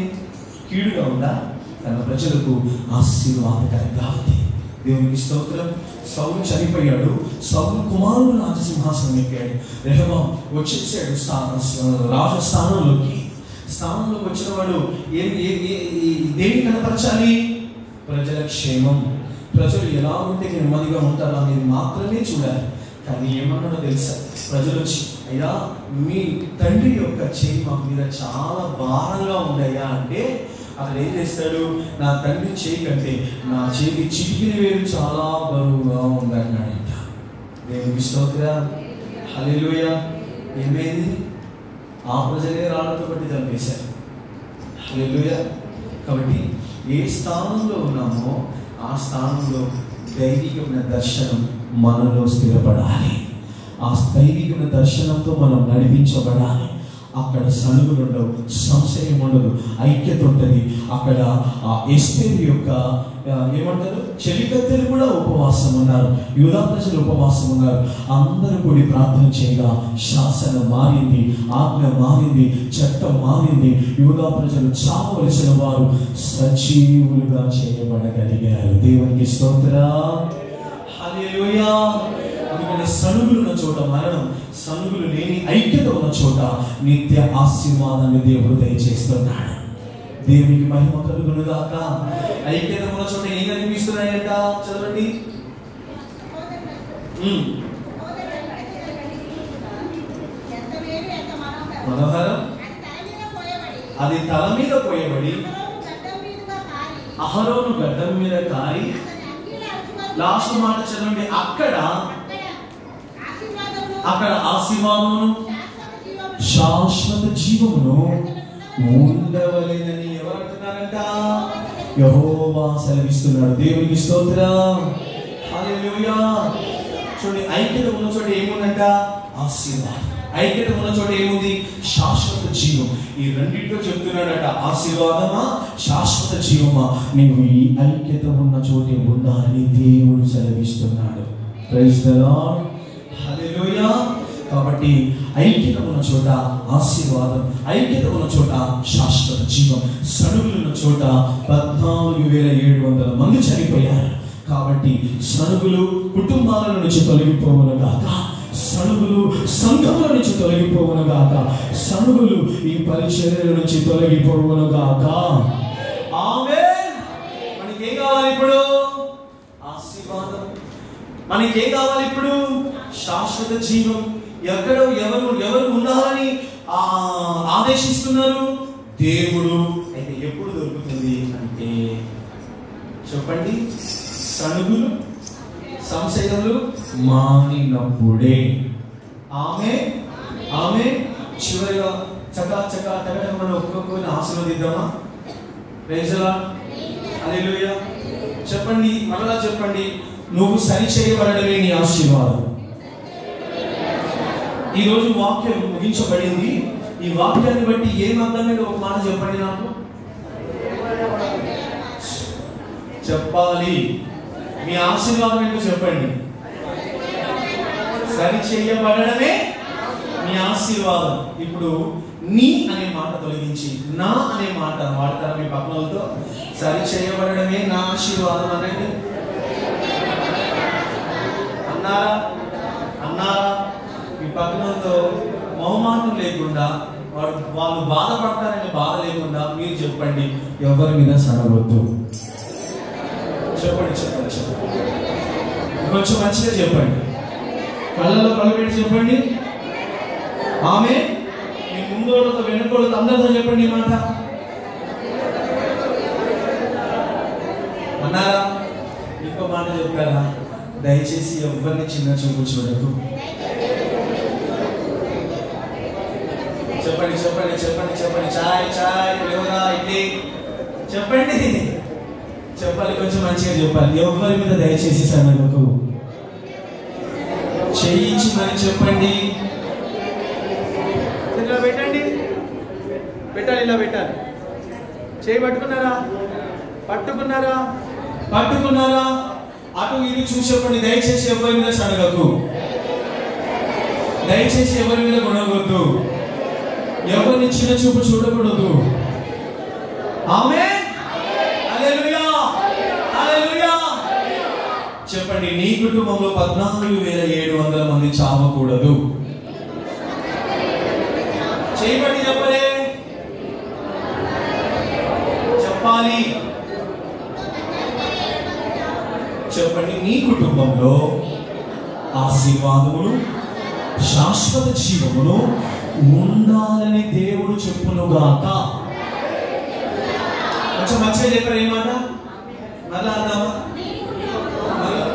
కీడుగా ఉందా? తన ప్రజలకు ఆశీర్వాదకరంగా ఉంది. దేవునికి స్తోత్రం. సౌలు చనిపోయాడు, సౌలు కుమారుడు రాజసింహాసనం ఎక్కాడు. రెహబాం వచ్చేసాడు రాజస్థానంలోకి. స్థానంలోకి వచ్చిన వాడు దేన్ని కనపరచాలి? ప్రజల క్షేమం, ప్రజలు ఎలా ఉంటే నెమ్మదిగా ఉంటారు అనేది మాత్రమే చూడాలి. కానీ ఏమన్నాడో తెలుసా? ప్రజలు వచ్చి, అయ్యా మీ తండ్రి యొక్క చేయి మా మీద చాలా భారంగా ఉందయ్యా అంటే అక్కడ ఏం చేస్తాడు? నా తండ్రి చేయి కంటే నా చేతి చిటికిన వేలు చాలా బరువుగా ఉందన్నాడంట. దేవునికి స్తోత్రం. హల్లెలూయా. ఏమైంది? ఆ ప్రజలే రాళ్ళతో బట్టి చంపేశారు. హల్లెలూయా. కాబట్టి ఏ స్థానంలో ఉన్నామో ఆ స్థానంలో దైవికమైన దర్శనం మనలో స్థిరపడాలి. ఆ దైవికమైన దర్శనంతో మనం నడిపించబడాలి. అక్కడ సణుగులు ఉండవు, సంశయం ఉండదు, ఐక్యత ఉంటుంది. అక్కడ ఆ ఎస్తేరు యొక్క ఏమంటారు చెలికత్తెలు కూడా ఉపవాసం ఉన్నారు, యూదా ప్రజలు ఉపవాసం ఉన్నారు. అందరూ కూడి ప్రార్థన చేయగా శాసనం మారింది, ఆజ్ఞ మారింది, చట్టం మారింది. యూదా ప్రజలు చావవలసిన వారు సజీవులుగా చేయబడగలిగారు. దేవునికి స్తోత్రం. హల్లెలూయా. అందుకని సణుగులు ఉన్న చోట మరణం, సణుగులు లేని ఐక్యత ఉన్న చోట నిత్య ఆశీర్వాదాన్ని దేవుడు దయచేస్తున్నాడు. దేవునికి మహిమ కలుగును గాక. ఐక్యత ఉన్న చోట ఏం కనిపిస్తున్నాయంట? చదవండి. మనోహరం. అది తల మీద పోయబడి అహరోను గడ్డం మీద కారి, లాస్ట్ మాట చదవండి, అక్కడ ఆశీర్వాదమును శాశ్వత జీవమును ఉండవలేనని ఎవరు అంటున్నారంట? యెహోవా సెలవిస్తున్నాడు. దేవునికి స్తోత్రం. హల్లెలూయా. చూడండి, ఐక్యత ఉన్న చోట ఏముందంట? ఆశీర్వాదం. ఐక్యత ఉన్న చోట ఏముంది? శాశ్వత జీవం. ఈ రెండింటిలో చెప్తున్నాడట, ఆశీర్వాదమా శాశ్వత జీవమా, నీవు ఈ ఐక్యత ఉన్న చోటే ఉండాలని దేవుడు సెలవిస్తున్నాడు. Praise the Lord. హల్లెలూయా. కాబట్టి ఐక్యత ఉన్న చోట ఆశీర్వాదం, ఐక్యత ఉన్న చోట శాశ్వత జీవం. సణుగులు ఉన్న చోట 14,700 మంది చనిపోయారు. కాబట్టి సణుగులు కుటుంబాల నుంచి తొలగిపోవును గాక, సణుగులు సంఘముల నుంచి తొలగిపోవును గాక, సణుగులు ఈ పరిచర్యల నుంచి తొలగిపోవును గాక. ఆమేన్. మనకేం కావాలి ఇప్పుడు? ఆశీర్వాదం. మనకేం కావాలి ఇప్పుడు? శాశ్వత జీవం. ఎవరు ఉండాలని ఆదేశిస్తున్నారు? దేవుడు. అయితే ఎప్పుడు దొరుకుతుంది అంటే చెప్పండి, సణుగులు సంశయములు మానినప్పుడే. ఆమేన్. ఆమేన్. చివరిగా చకా మనం ఒక్కొక్కరిని ఆశీర్వదిద్దామా? Praise the Lord. హల్లెలూయా. చెప్పండి, మరలా చెప్పండి, నువ్వు సరి చేయబడడమే నీ ఆశీర్వాదం. ఈ రోజు వాక్యం ముగించబడింది. ఈ వాక్యాన్ని బట్టి ఏమర్థమైందో ఒక మాట చెప్పండి నాకు. చెప్పాలి. మీ ఆశీర్వాదం ఏంటో చెప్పండి. సరి చేయబడడమే మీ ఆశీర్వాదం. ఇప్పుడు నీ అనే మాట తొలగించి నా అనే మాట వాడతారా మీ పక్కనతో? సరి చేయబడడమే నా ఆశీర్వాదం అనండి. అన్నారా? మీ పక్కనతో మొహమాటం లేకుండా, వాళ్ళు బాధపడతారనే బాధ లేకుండా మీరు చెప్పండి, ఎవరి మీద సడవద్దు. చెప్పండి. కొంచెం మంచిగా చెప్పండి, కళ్ళలో కళ్ళు పెట్టి చెప్పండి. ఆమె మీ ముందోళ్ళతో వెనుకోళ్ళతో అందరితో చెప్పండి ఈ మాట. అన్నారా? ఇంకో మాట చెప్పారా? దయచేసి ఎవరిని చిన్న చూపు చూడకు. చెప్పండి. చాయ్ పులిహోర ఇడ్లీ చెప్పండి. చెప్పాలి, కొంచెం మంచిగా చెప్పాలి. ఎవరి మీద దయచేసి సన్నకు చేయించి మరి చెప్పండి. ఇలా పెట్టండి. ఇలా పెట్టాలి. చేయి పట్టుకున్నారా? అటు ఇది చూసి చెప్పండి. దయచేసి ఎవరి మీద సడగకు, దయచేసి ఎవరి మీద కొనవద్దు, ఎవరిని చిన్న చూపు చూడకూడదు. ఆమేన్. హల్లెలూయా. చెప్పండి, నీ కుటుంబంలో 14,700 మంది చావకూడదు. చేయబడి చెప్పలే, చెప్పాలి. చెప్పండి, నీ కుటుంబంలో ఆశీర్వాదములు, శాశ్వత జీవమును ఉండాలని దేవుడు చెప్పునుగాక. కొంచెం మంచిగా చెప్పారు. ఏమాట మళ్ళా అన్నామా?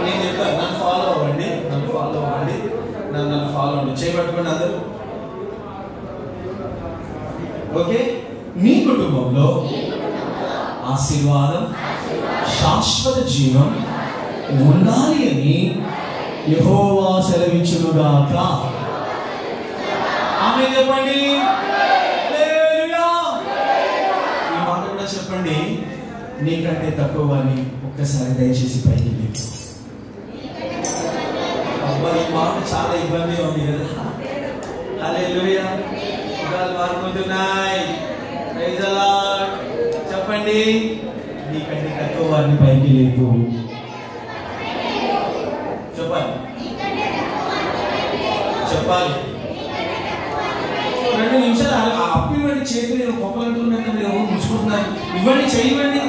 నేను చెప్తాను, నన్ను ఫాలో అవ్వండి, నన్ను ఫాలో అవ్వండి, నన్ను ఫాలో అవ్వండి. చేయబట్టుకోండి అందరూ. ఓకే, నీ కుటుంబంలో ఆశీర్వాదం, శాశ్వత జీవం ఉండాలి అని యెహోవా సెలవిచ్చునుగాక. ఆమేన్ చెప్పండి. హల్లెలూయా. ఈ మాట కూడా చెప్పండి. నీకంటే తక్కువ అని ఒక్కసారి దయచేసి పైకి లేపు. అబ్బా, ఈ మాట చాలా ఇబ్బందిగా ఉంది కదా. హల్లెలూయా. ఇవాళ మారుతున్నాయి. Praise the Lord. చెప్పండి, నీకంటే తక్కువ వారిని పైకి లేపు. చెప్పాలి, చెప్పాలి. 2 నిమిషాలు అప్పివ్వండి. చేతులు మొక్కలంటున్నట్టు మీరు ముచ్చుకుంటున్నారు. ఇవ్వండి, చేయండి.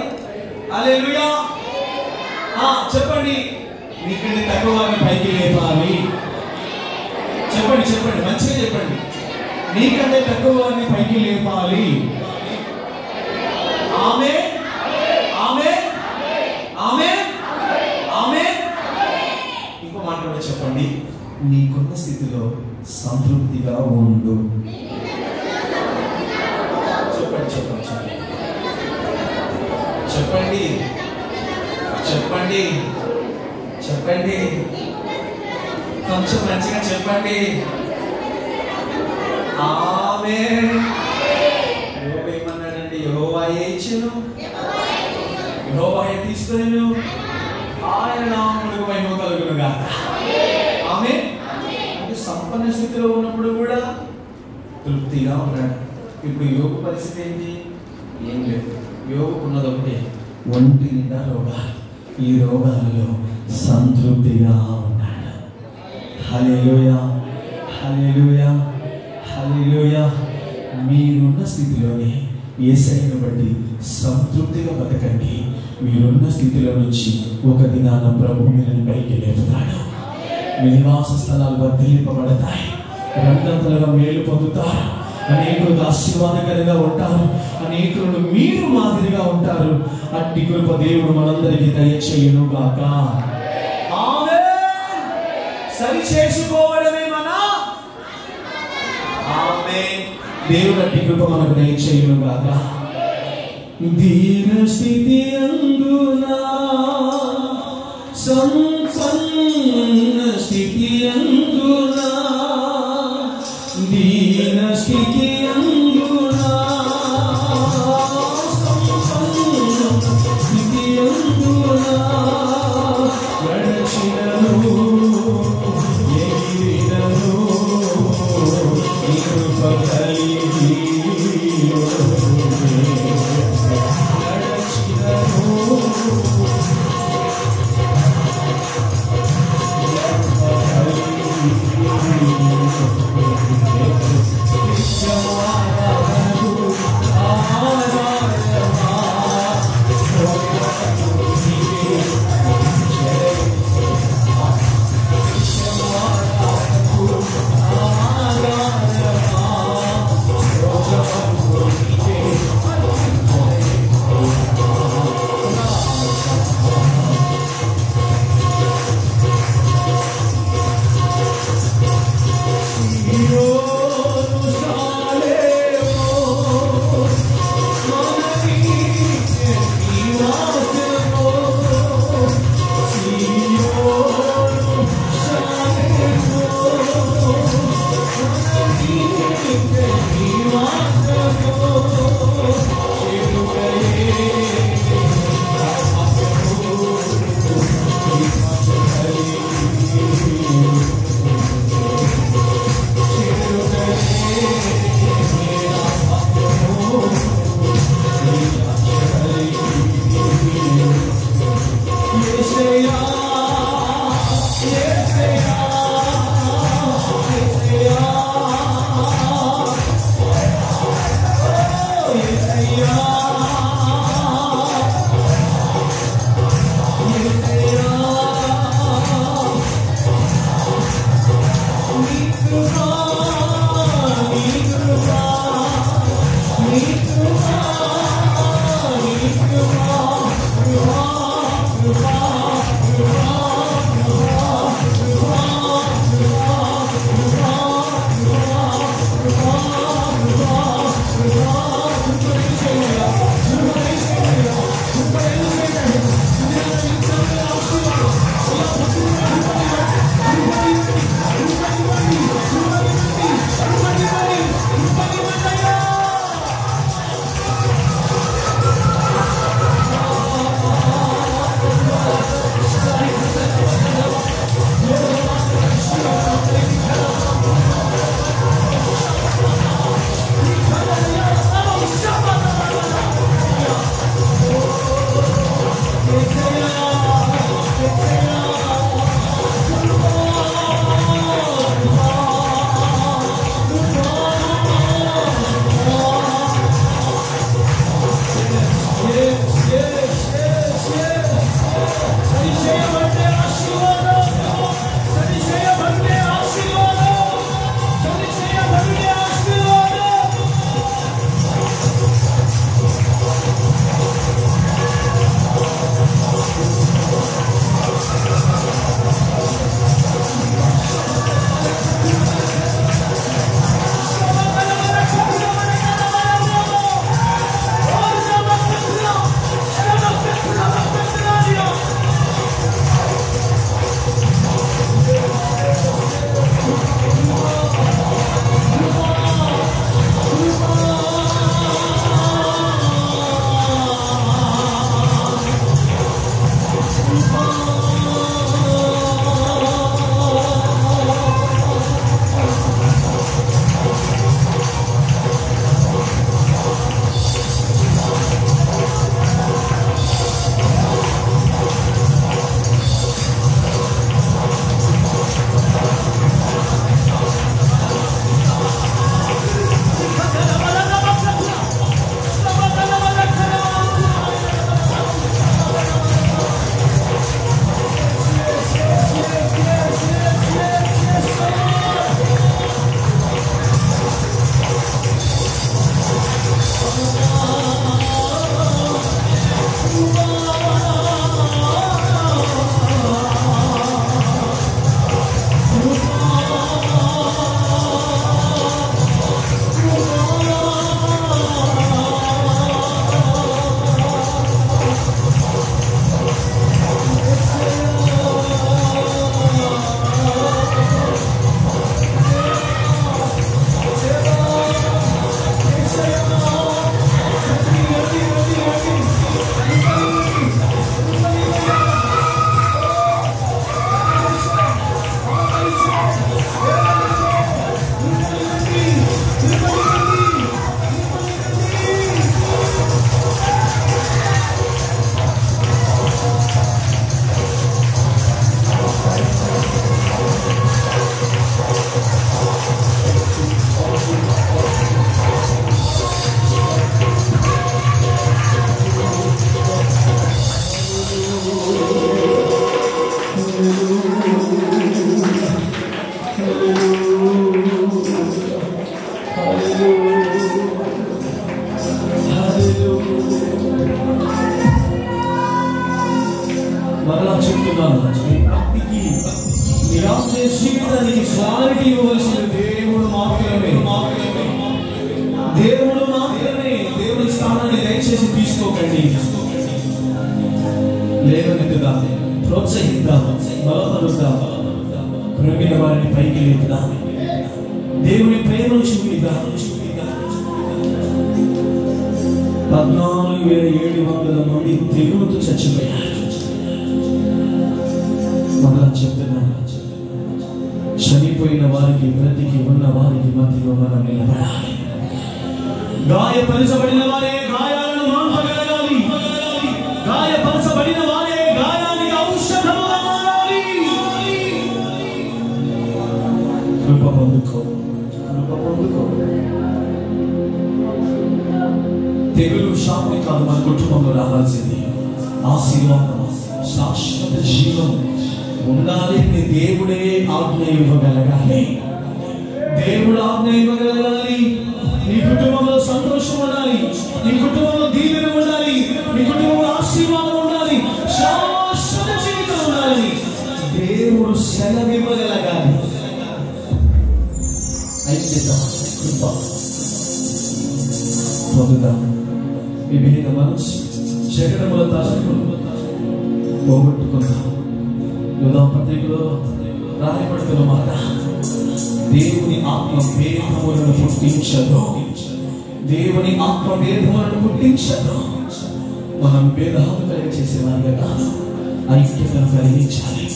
హల్లెలూయా. చెప్పండి, నీకంటే తక్కువ వారిని పైకి లేపాలి. చెప్పండి, చెప్పండి, మంచిగా చెప్పండి. నీకంటే తక్కువ వారిని పైకి లేపాలి. ఆమేన్, ఆమేన్, ఆమేన్, ఆమేన్. ఇంకో మాట కూడా చెప్పండి, నీకున్న స్థితిలో సంతృప్తిగా ఉండు. చెప్పండి, చెప్పండి, చెప్పండి, చెప్పండి, చెప్పండి. కొంచెం మంచిగా చెప్పండి. ఆమేన్. యెహోవా ఏమన్నాడండి? యెహోవాయే ఇచ్చెను, యెహోవాయే తీసుకొనెను, ఆయన నామమునకు మహిమ కలుగునుగాక. ఆమేన్. అంటే సంపన్న స్థితిలో ఉన్నప్పుడు కూడా తృప్తిగా ఉన్నాడు. ఇప్పుడు యోగు పరిస్థితి ఏంటి? ఏం లేదు. యోగుకున్నది ఒకటే, ఒంటి నిండా రోగాలు. ఈ రోగాలలో సంతృప్తిగా ఉన్నాడు. హల్లెలూయా, హల్లెలూయా, హల్లెలూయా. మీరున్న స్థితిలోనే యేసయ్యను బట్టి సంతృప్తిగా బతకండి. మీరున్న స్థితిలో నుంచి ఒక దినాన ప్రభు మీరని పైకి లేపుతాడు. మీ నివాస స్థలాలు వర్ధిల్లింపబడతాయి. రెండంతలుగా మేలు పొందుతారు. అనేకులకు ఆశీర్వాదకరంగా ఉంటారు. అనేకులను మీరు మాదిరిగా ఉంటారు. అట్టి కృప దేవుడు మనందరికీ దయచేయునుగాక. ఆమేన్. సరి చేసుకోవడమే మన ఆమేన్. దేవుడు అట్టి కృప మనకు దయచేయునుగాక. దీన స్థితి అందునా, సంపన్న స్థితి అందునా, దీన స్థితి అందునా, సంపన్న స్థితి అందునా, గడచినను ఎగిరినను కృప కలిగి దేవుడు మాత్రమే. దేవుడి స్థానాన్ని దయచేసి తీసుకోకండి. లేవనెత్తుదాం, ప్రోత్సహిద్దాం, బలపరుద్దాం, కృంగిన వారిని పైకి లేపుదాం, దేవుని ప్రేమను చూపిద్దాం. 14,700 మంది తెగులుతో చచ్చిపోయారు. మళ్ళా చెప్తున్నాను, చనిపోయిన వారికి బ్రతికి ఉన్న వారికి మధ్యలో మనం నిలబడాలి. గాయపరచబడిన వారే గాయాలను మాన్పగలగాలి. గాయపరచబడిన వారే గాయానికి ఔషధముగా మారాలి. కృప పొందుకో, కృప పొందుకో. తెగులు శాపం కాదు మన కుటుంబంలో రావాల్సింది. ఆశీర్వాదం, శాశ్వత జీవం ఉండాలి. దేవుడే ఆజ్ఞ ఇవ్వగలగాలి. దేవుడు ఆజ్ఞ ఇవ్వగలగాలి. నీ కుటుంబంలో సంతోషం ఉండాలి, నీ కుటుంబంలో దీవెన ఉండాలి, నీ కుటుంబంలో ఆశీర్వాదం ఉండాలి, శాశ్వత జీవితం ఉండాలి. దేవుడు సెలవివ్వగలగాలి. అయితే కృప పొందుదాం. విభేద మనసు, జగడముల తలంపులు పోగొట్టుకుందాం. యోధా పత్రికలో రాయబడుతున్న మాట, దేవుని ఆత్మ భేదములను పుట్టించదు. దేవుని ఆత్మ భేదములను పుట్టించదు. మనం భేదాలు కలిగి చేసేవారిగా కాదు, ఐక్యతను కలిగించాలి.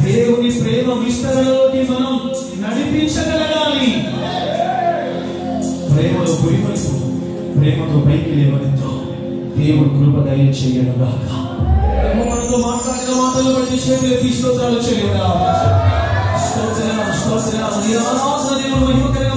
దేవుని ప్రేమ విస్తరణలోకి మనం నడిపించగలగాలి. ప్రేమలో గురిమలుపు, ప్రేమతో పైకి లేవడంతో దేవుడు కృప దయ చేయడం గాక. మనతో మాట్లాడిన మాటలు బట్టి చేతులెత్తి స్తోత్రాలు చెల్లిద్దాం. స్తోత్రం, స్తోత్రం. నీ ఆరాధన దేవుడు మహిమకరంగా